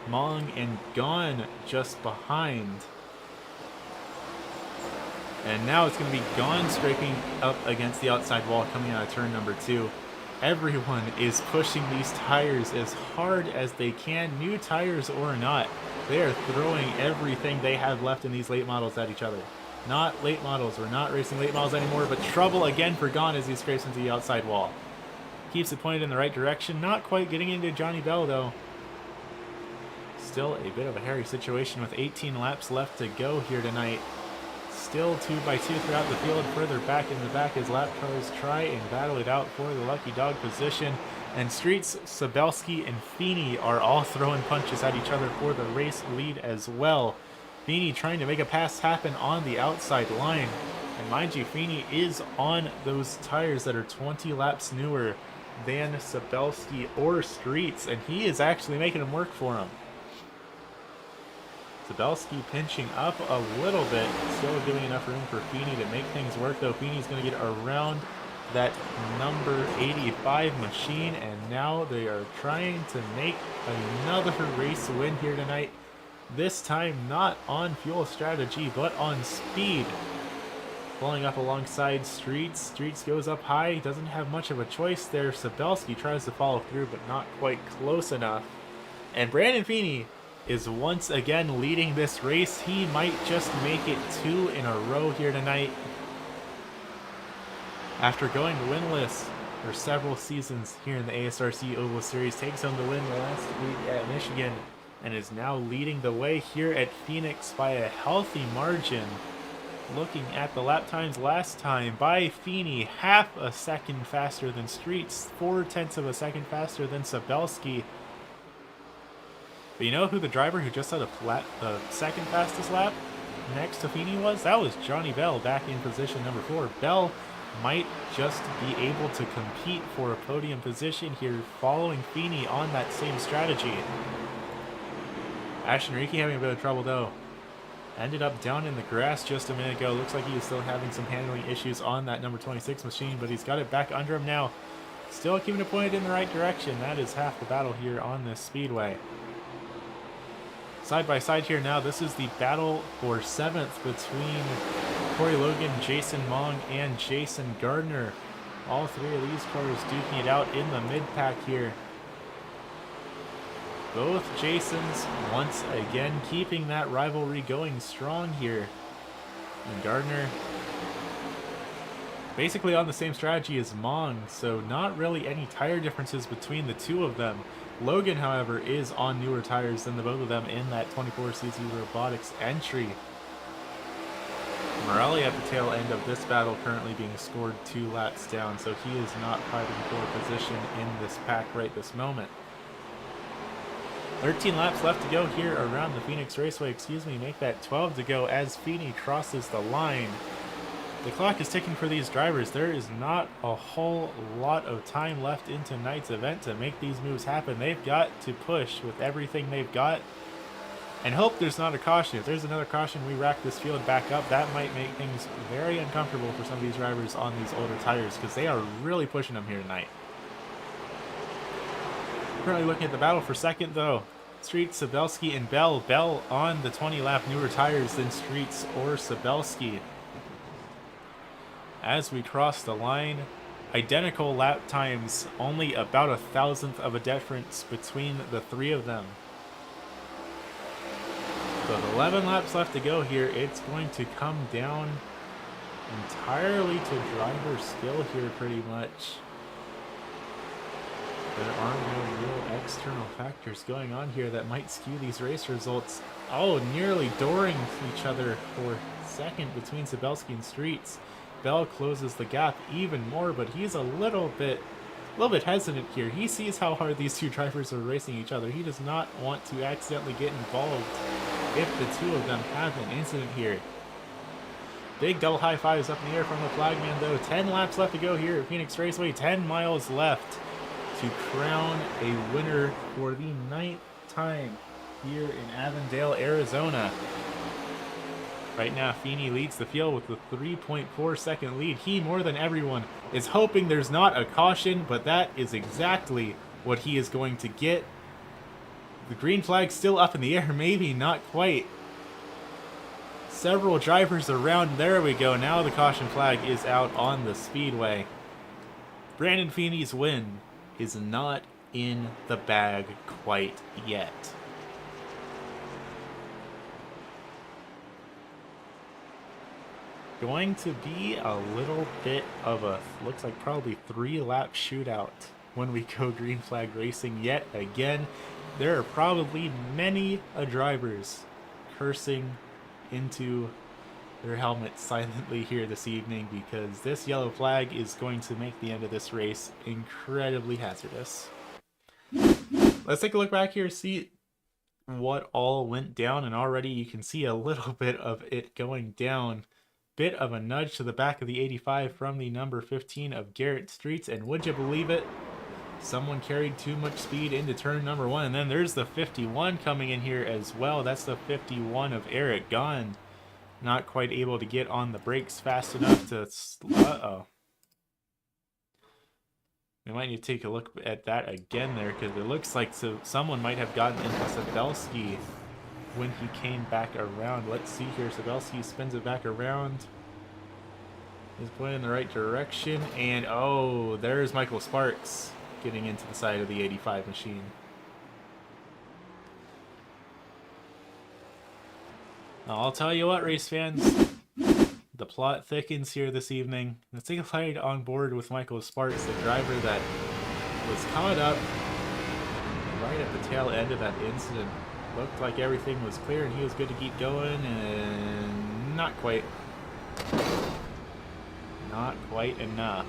Mong and Gahn just behind. And now it's going to be Gahn scraping up against the outside wall coming out of turn number 2. Everyone is pushing these tires as hard as they can, new tires or not. They are throwing everything they have left in these late models at each other. Not late models, we're not racing late models anymore, but trouble again for Gahn as he scrapes into the outside wall. Keeps it pointed in the right direction. Not quite getting into Johnny Bell, though. Still a bit of a hairy situation with 18 laps left to go here tonight. Still 2 by 2 throughout the field. Further back in the back as lap cars try and battle it out for the lucky dog position. And Streets, Sabelski, and Feeney are all throwing punches at each other for the race lead as well. Feeney trying to make a pass happen on the outside line. And mind you, Feeney is on those tires that are 20 laps newer than Sabelski or Streets, and he is actually making them work for him. Sabelski pinching up a little bit, still giving enough room for Feeney to make things work, though. Feeney's going to get around that number 85 machine, and now they are trying to make another race win here tonight. This time not on fuel strategy, but on speed. Pulling up alongside Streets. Streets goes up high, doesn't have much of a choice there. Sabelski tries to follow through, but not quite close enough. And Brandon Feeney is once again leading this race. He might just make it 2 in a row here tonight. After going winless for several seasons here in the ASRC Oval Series, takes home the win last week at Michigan and is now leading the way here at Phoenix by a healthy margin. Looking at the lap times last time, by Feeney, half a second faster than Streets, 0.4 of a second faster than Sabelski. But you know who the driver who just had the second fastest lap next to Feeney was? That was Johnny Bell back in position number 4. Bell might just be able to compete for a podium position here following Feeney on that same strategy. Ashton Rieke having a bit of trouble though. Ended up down in the grass just a minute ago. Looks like he was still having some handling issues on that number 26 machine, but he's got it back under him now. Still keeping it pointed in the right direction. That is half the battle here on this speedway. Side by side here now, this is the battle for 7th between Corey Logan, Jason Mong, and Jason Gardner. All 3 of these cars duking it out in the mid-pack here. Both Jasons once again keeping that rivalry going strong here. And Gardner basically on the same strategy as Mong, so not really any tire differences between the two of them. Logan, however, is on newer tires than the both of them in that 24cc robotics entry. Morelli at the tail end of this battle currently being scored 2 laps down, so he is not fighting for a position in this pack right this moment. 13 laps left to go here around the Phoenix Raceway, make that 12 to go as Feeney crosses the line. The clock is ticking for these drivers. There is not a whole lot of time left in tonight's event to make these moves happen. They've got to push with everything they've got and hope there's not a caution. If there's another caution, we rack this field back up. That might make things very uncomfortable for some of these drivers on these older tires because they are really pushing them here tonight. Currently looking at the battle for second though. Streets, Sabelski, and Bell. Bell on the 20-lap newer tires than Streets or Sabelski. As we cross the line, identical lap times, only about 1,000th of a difference between the 3 of them. So with 11 laps left to go here, it's going to come down entirely to driver skill here pretty much. There are no real external factors going on here that might skew these race results. Oh, nearly dooring each other for second between Sabelski and Streets. Bell closes the gap even more, but he's a little bit hesitant here. He sees how hard these two drivers are racing each other. He does not want to accidentally get involved if the two of them have an incident here. Big double high fives up in the air from the flagman though. 10 laps left to go here at Phoenix Raceway. 10 miles left to crown a winner for the 9th time here in Avondale, Arizona. Right now, Feeney leads the field with a 3.4 second lead. He, more than everyone, is hoping there's not a caution, but that is exactly what he is going to get. The green flag still up in the air, maybe not quite. Several drivers around. There we go. Now the caution flag is out on the speedway. Brandon Feeney's win is not in the bag quite yet. Going to be a little bit of a, looks like probably 3-lap shootout when we go green flag racing yet again. There are probably many drivers cursing into their helmets silently here this evening because this yellow flag is going to make the end of this race incredibly hazardous. Let's take a look back here, see what all went down, and already you can see a little bit of it going down. Bit of a nudge to the back of the 85 from the number 15 of Garrett Streets, and would you believe it? Someone carried too much speed into turn number 1. And then there's the 51 coming in here as well. That's the 51 of Eric Gahn. Not quite able to get on the brakes fast enough to... Uh-oh. We might need to take a look at that again there, because it looks like someone might have gotten into Sabelski when he came back around. Let's see here. Sabelski spins it back around. He's going in the right direction. And, oh, there's Michael Sparks getting into the side of the 85 machine. I'll tell you what, race fans. The plot thickens here this evening. Let's take a ride on board with Michael Sparks, the driver that was caught up right at the tail end of that incident. Looked like everything was clear and he was good to keep going, and not quite. Not quite enough.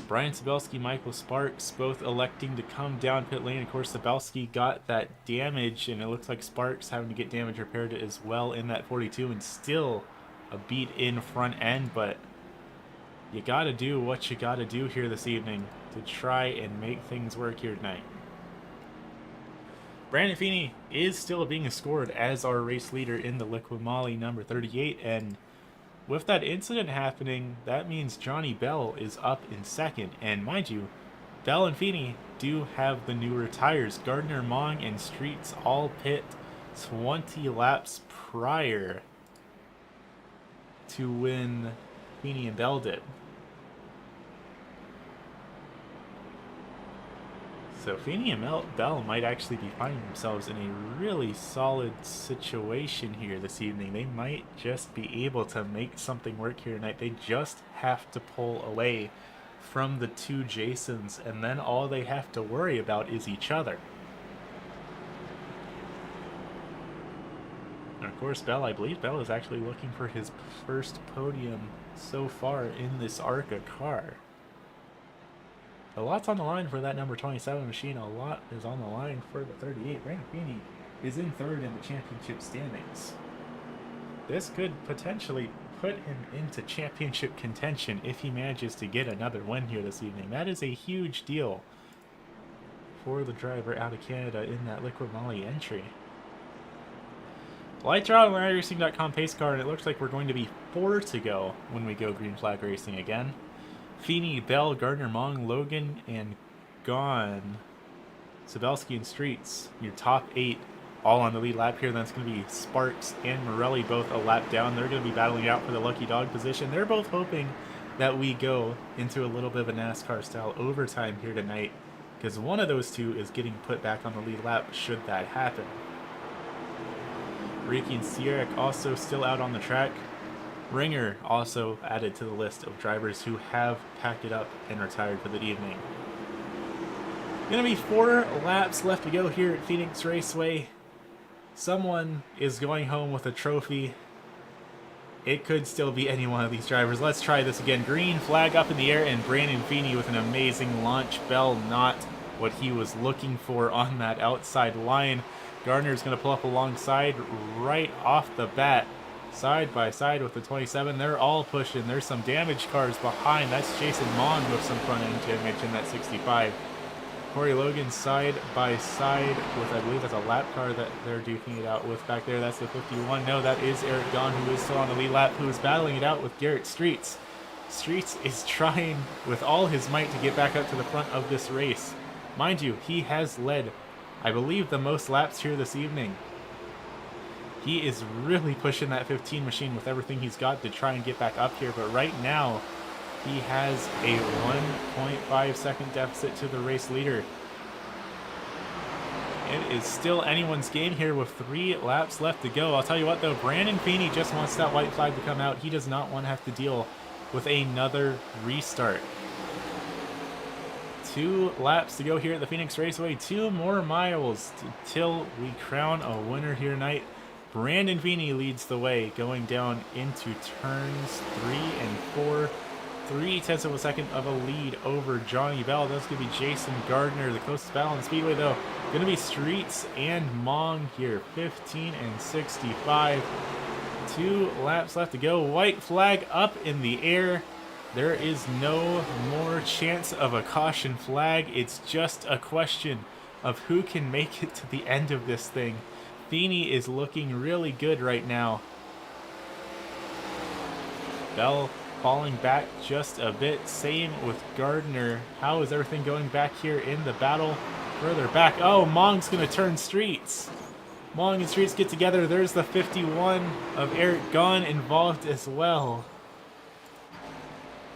Brian Sabelski, Michael Sparks, both electing to come down pit lane. Of course, Sabelski got that damage, and it looks like Sparks having to get damage repaired as well in that 42, and still a beat in front end, but you gotta do what you gotta do here this evening to try and make things work here tonight. Brandon Feeney is still being scored as our race leader in the Liqui Moly number 38, and with that incident happening, that means Johnny Bell is up in second. And mind you, Bell and Feeney do have the newer tires. Gardner, Mong, and Streets all pit 20 laps prior to when Feeney and Bell did. So Feeney and Bell might actually be finding themselves in a really solid situation here this evening. They might just be able to make something work here tonight. They just have to pull away from the two Jasons, and then all they have to worry about is each other. And of course, Bell, I believe Bell is actually looking for his first podium so far in this ARCA car. A lot's on the line for that number 27 machine. A lot is on the line for the 38. Brandon Feeney is in third in the championship standings. This could potentially put him into championship contention if he manages to get another win here this evening. That is a huge deal for the driver out of Canada in that Liqui Moly entry. Lights are out on the iRacing.com pace car, and it looks like we're going to be 4 to go when we go green flag racing again. Feeney, Bell, Gardner, Mong, Logan, and Gahn. Sabelski and Streets, your top 8, all on the lead lap here. Then it's going to be Sparks and Morelli both a lap down. They're going to be battling out for the lucky dog position. They're both hoping that we go into a little bit of a NASCAR style overtime here tonight, because one of those two is getting put back on the lead lap should that happen. Ricky and Sierra also still out on the track. Ringer also added to the list of drivers who have packed it up and retired for the evening. Gonna be 4 laps left to go here at Phoenix Raceway. Someone is going home with a trophy. It could still be any one of these drivers. Let's try this again. Green flag up in the air, and Brandon Feeney with an amazing launch. Bell not what he was looking for on that outside line. Gardner's gonna pull up alongside right off the bat. Side by side with the 27. They're all pushing. There's some damaged cars behind. That's Jason Mond with some front end damage in that 65. Corey Logan side by side with, I believe that's a lap car that they're duking it out with back there. That's the 51. No, that is Eric Gahn, who is still on the lead lap, who is battling it out with Garrett Streets. Streets is trying with all his might to get back up to the front of this race. Mind you, he has led, I believe, the most laps here this evening. He is really pushing that 15 machine with everything he's got to try and get back up here, but right now he has a 1.5 second deficit to the race leader. It is still anyone's game here with 3 laps left to go. I'll tell you what though, Brandon Feeney just wants that white flag to come out. He does not want to have to deal with another restart. 2 laps to go here at the Phoenix Raceway. 2 more miles until we crown a winner here tonight. Brandon Feeney leads the way going down into turns 3 and 4. 0.3 of a second of a lead over Johnny Bell. That's going to be Jason Gardner. The closest battle on Speedway, though, going to be Streets and Mong here. 15 and 65. 2 laps left to go. White flag up in the air. There is no more chance of a caution flag. It's just a question of who can make it to the end of this thing. Feeney is looking really good right now. Bell falling back just a bit. Same with Gardner. How is everything going back here in the battle? Further back. Oh, Mong's going to turn streets. Mong and Streets get together. There's the 51 of Eric Gunn involved as well.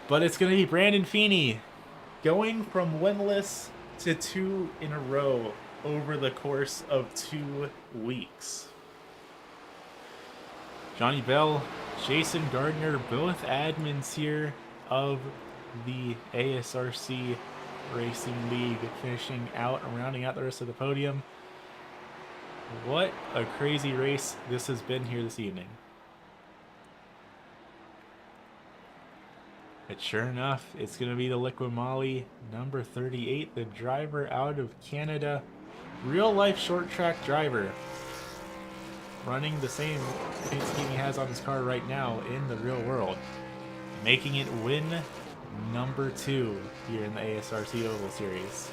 But it's going to be Brandon Feeney going from winless to 2 in a row over the course of 2 weeks. Johnny Bell, Jason Gardner, both admins here of the ASRC Racing League, finishing out and rounding out the rest of the podium. What a crazy race this has been here this evening. But sure enough, it's going to be the Liquid Molly, number 38, the driver out of Canada. Real life short track driver. Running the same paint scheme he has on his car right now in the real world. Making it win number 2 here in the ASRC Oval Series.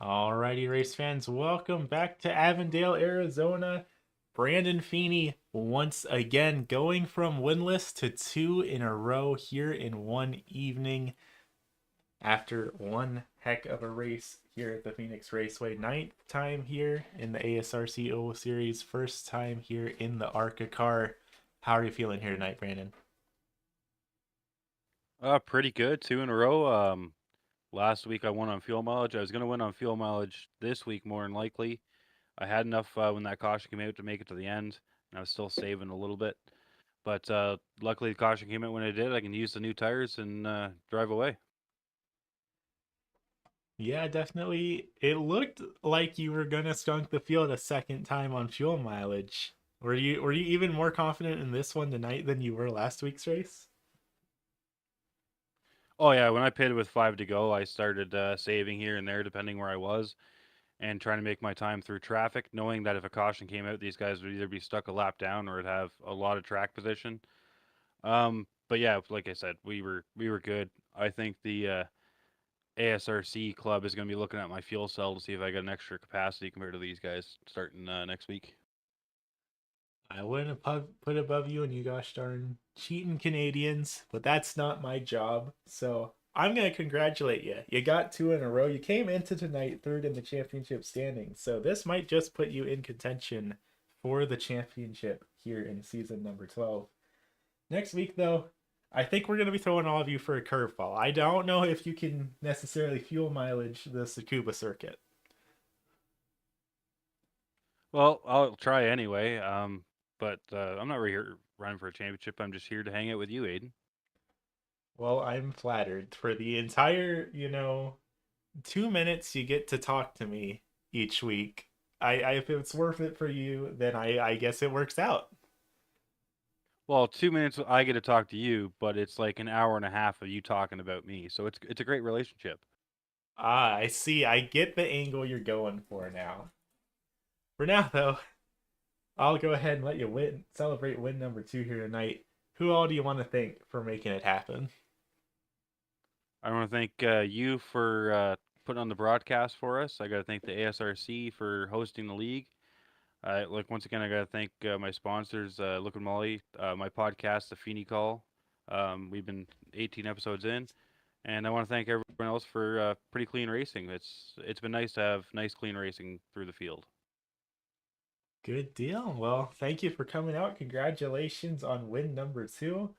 Alrighty, race fans, welcome back to Avondale, Arizona. Brandon Feeney once again going from winless to 2 in a row here in one evening after one heck of a race here at the Phoenix Raceway. 9th time here in the ASRC Oval Series, first time here in the ARCA car. How are you feeling here tonight, Brandon? Pretty good. 2 in a row. Last week I won on fuel mileage. I was gonna win on fuel mileage this week more than likely. I had enough when that caution came out to make it to the end, and I was still saving a little bit. But luckily, the caution came out when it did. I can use the new tires and drive away. Yeah, definitely. It looked like you were gonna skunk the field a second time on fuel mileage. Were you even more confident in this one tonight than you were last week's race? Oh yeah, when I pitted with 5 to go, I started saving here and there depending where I was, and trying to make my time through traffic, knowing that if a caution came out, these guys would either be stuck a lap down or would have a lot of track position. But yeah, like I said, we were good. I think the ASRC club is going to be looking at my fuel cell to see if I got an extra capacity compared to these guys starting next week. I wouldn't have put above you and you gosh darn cheating Canadians, but that's not my job. So I'm gonna congratulate you. You got two in a row. You came into tonight third in the championship standings. So this might just put you in contention for the championship here in season number 12. Next week though, I think we're gonna be throwing all of you for a curveball. I don't know if you can necessarily fuel mileage the Tsukuba circuit. Well, I'll try anyway. But I'm not really here running for a championship. I'm just here to hang out with you, Aiden. Well, I'm flattered for the entire, 2 minutes you get to talk to me each week. If it's worth it for you, then I guess it works out. Well, 2 minutes I get to talk to you, but it's like an hour and a half of you talking about me. So it's a great relationship. Ah, I see. I get the angle you're going for now. For now, though, I'll go ahead and let you celebrate win number two here tonight. Who all do you want to thank for making it happen? I want to thank you for putting on the broadcast for us. I got to thank the ASRC for hosting the league. Like once again, I got to thank my sponsors, Liquid Molly, my podcast, The Feeney Call. We've been 18 episodes in, and I want to thank everyone else for pretty clean racing. It's been nice to have nice clean racing through the field. Good deal. Well, thank you for coming out. Congratulations on win number two.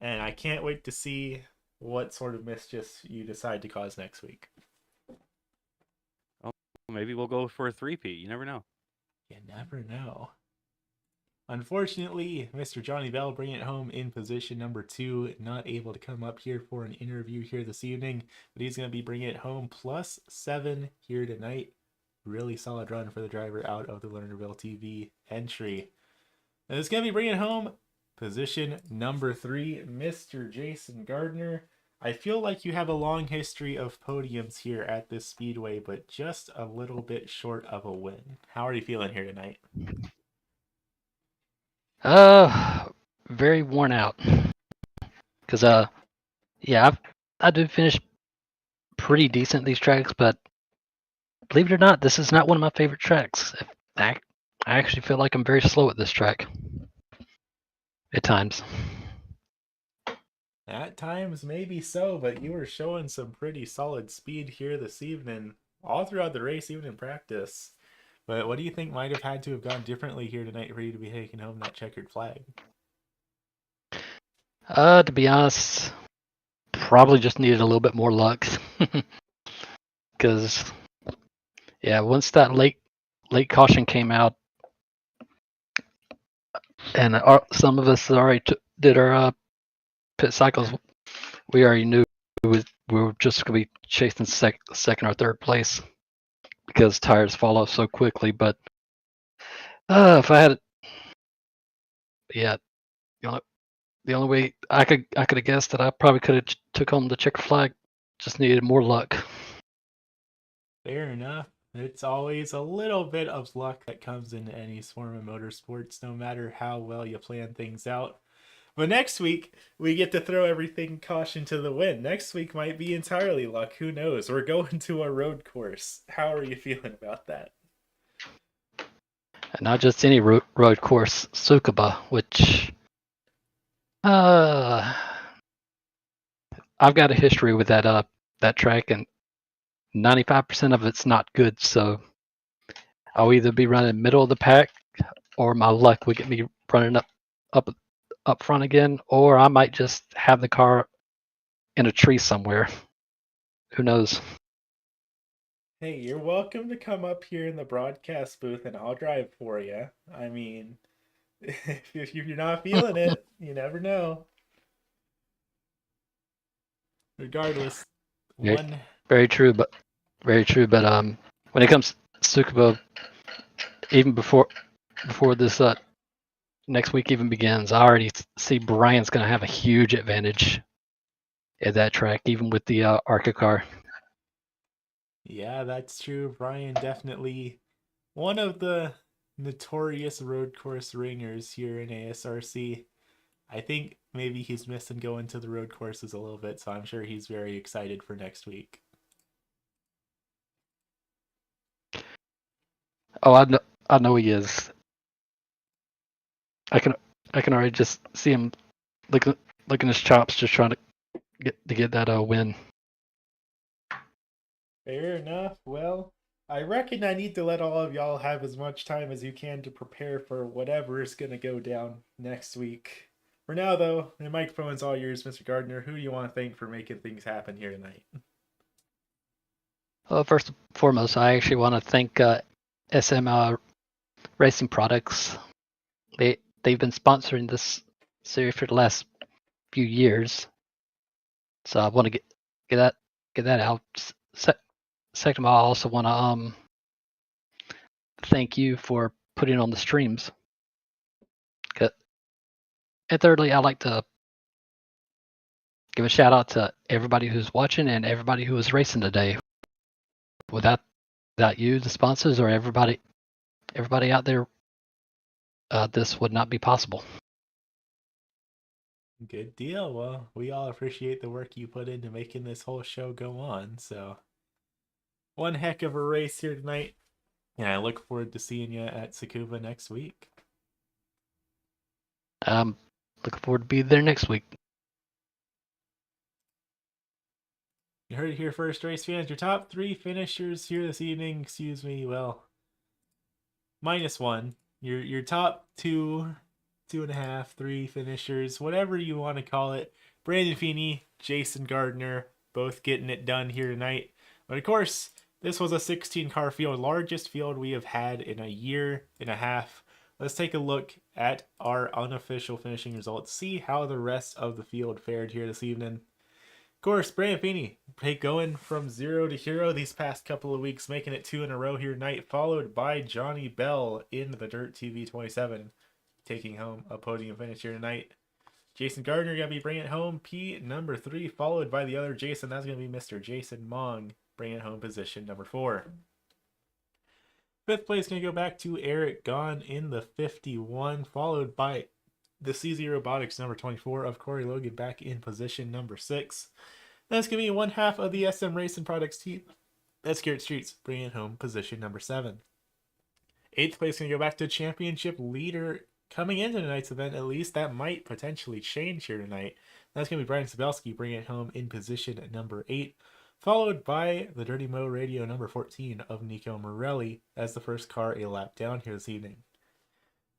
And I can't wait to see what sort of mischief you decide to cause next week. Oh, maybe we'll go for a three-peat. You never know. You never know. Unfortunately, Mr. Johnny Bell bringing it home in position number two, not able to come up here for an interview here this evening, but he's going to be bringing it home +7 here tonight. Really solid run for the driver out of the Lernerville TV entry. And it's going to be bringing it home position number three, Mr. Jason Gardner. I feel like you have a long history of podiums here at this speedway, but just a little bit short of a win. How are you feeling here tonight? Uh, very worn out. Cause yeah, I do finish pretty decent these tracks, but believe it or not, this is not one of my favorite tracks. I actually feel like I'm very slow at this track at times. At times, maybe so, but you were showing some pretty solid speed here this evening, all throughout the race, even in practice. But what do you think might have had to have gone differently here tonight for you to be taking home that checkered flag? To be honest, probably just needed a little bit more luck. Cause yeah, once that late caution came out, and some of us already did our pit cycles, we already knew we were just going to be chasing second or third place because tires fall off so quickly. But if I had, yeah, the only way I could have guessed that I probably could have took home the checker flag. Just needed more luck. Fair enough. It's always a little bit of luck that comes into any form of motorsports, no matter how well you plan things out. But next week, we get to throw everything caution to the wind. Next week might be entirely luck. Who knows? We're going to a road course. How are you feeling about that? And not just any road course, Tsukuba, which I've got a history with that track, and 95% of it's not good. So I'll either be running middle of the pack, or my luck would get me running up front again, or I might just have the car in a tree somewhere. Who knows? Hey, you're welcome to come up here in the broadcast booth and I'll drive for you. I mean, If you're not feeling it, you never know. Regardless, Very, one. very true, but very true. But when it comes to Tsukuba, even before this next week even begins, I already see Brian's going to have a huge advantage at that track, even with the ARCA car. Yeah, that's true. Brian definitely one of the notorious road course ringers here in ASRC. I think maybe he's missing going to the road courses a little bit, so I'm sure he's very excited for next week. Oh, I know he is. I can I can already just see him licking his chops, just trying to get that win. Fair enough. Well, I reckon I need to let all of y'all have as much time as you can to prepare for whatever is going to go down next week. For now, though, the microphone's all yours, Mr. Gardner. Who do you want to thank for making things happen here tonight? First and foremost, I actually want to thank SM Racing Products. They've been sponsoring this series for the last few years, so I want to get that out. Second of all, I also want to thank you for putting on the streams. And thirdly, I'd like to give a shout out to everybody who's watching and everybody who is racing today. Without you, the sponsors, or everybody out there, this would not be possible. Good deal. Well, we all appreciate the work you put into making this whole show go on. So, one heck of a race here tonight. And I look forward to seeing you at Tsukuba next week. Looking forward to be there next week. You heard it here first, race fans. Your top three finishers here this evening. Excuse me. Well, -1. Your top two, 2.5, 3 finishers, whatever you want to call it. Brandon Feeney, Jason Gardner, both getting it done here tonight. But of course, this was a 16-car field, largest field we have had in a year and a half. Let's take a look at our unofficial finishing results. See how the rest of the field fared here this evening. Of course, Brandon Feeney going from 0 to hero these past couple of weeks, making it 2 in a row here tonight, followed by Johnny Bell in the Dirt TV 27, taking home a podium finish here tonight. Jason Gardner going to be bringing it home P number 3, followed by the other Jason. That's going to be Mr. Jason Mong, bringing it home position number 4. Fifth place going to go back to Eric Gahn in the 51, followed by the CZ Robotics number 24 of Corey Logan back in position number 6. That's going to be one half of the SM Racing Products team. That's Garrett Streets, bringing home position number 7. Eighth place going to go back to championship leader coming into tonight's event. At least that might potentially change here tonight. That's going to be Brian Sabelski, bringing it home in position number 8. Followed by the Dirty Mo Radio number 14 of Nico Morelli as the first car a lap down here this evening.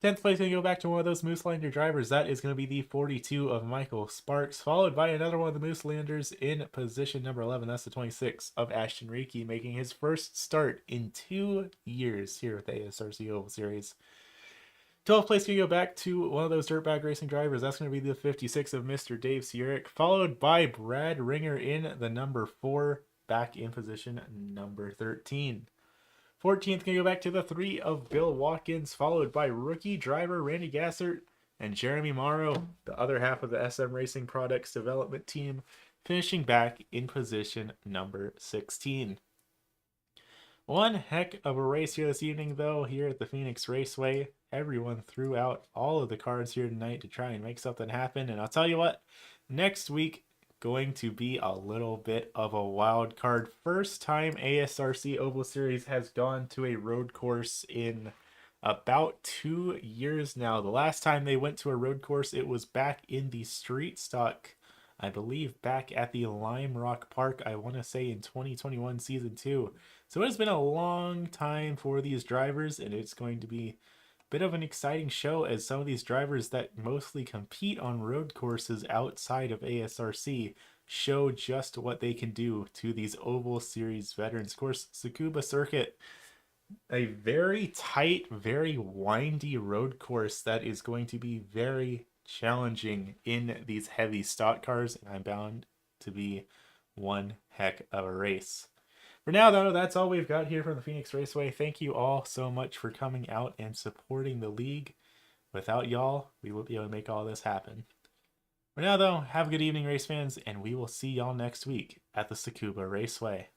10th place going to go back to one of those Mooselander drivers. That is going to be the 42 of Michael Sparks, followed by another one of the Mooselanders in position number 11. That's the 26 of Ashton Reiki, making his first start in 2 years here at the ASRC Oval Series. 12th place going to go back to one of those dirtbag racing drivers. That's going to be the 56 of Mr. Dave Sierrick, followed by Brad Ringer in the number 4, back in position number 13. 14th going to go back to the 3 of Bill Watkins, followed by rookie driver Randy Gassert and Jeremy Morrow, the other half of the SM Racing Products development team, finishing back in position number 16. One heck of a race here this evening, though, here at the Phoenix Raceway. Everyone threw out all of the cards here tonight to try and make something happen. And I'll tell you what, next week, going to be a little bit of a wild card. First time ASRC Oval Series has gone to a road course in about 2 years now. The last time they went to a road course, it was back in the street stock, I believe back at the Lime Rock Park, I want to say in 2021 Season 2. So it's been a long time for these drivers, and it's going to be a bit of an exciting show as some of these drivers that mostly compete on road courses outside of ASRC show just what they can do to these Oval Series veterans. Of course, Tsukuba Circuit, a very tight, very windy road course that is going to be very challenging in these heavy stock cars, and I'm bound to be one heck of a race. For now, though, that's all we've got here from the Phoenix Raceway. Thank you all so much for coming out and supporting the league. Without y'all, we wouldn't be able to make all this happen. For now, though, have a good evening, race fans, and we will see y'all next week at the Tsukuba Raceway.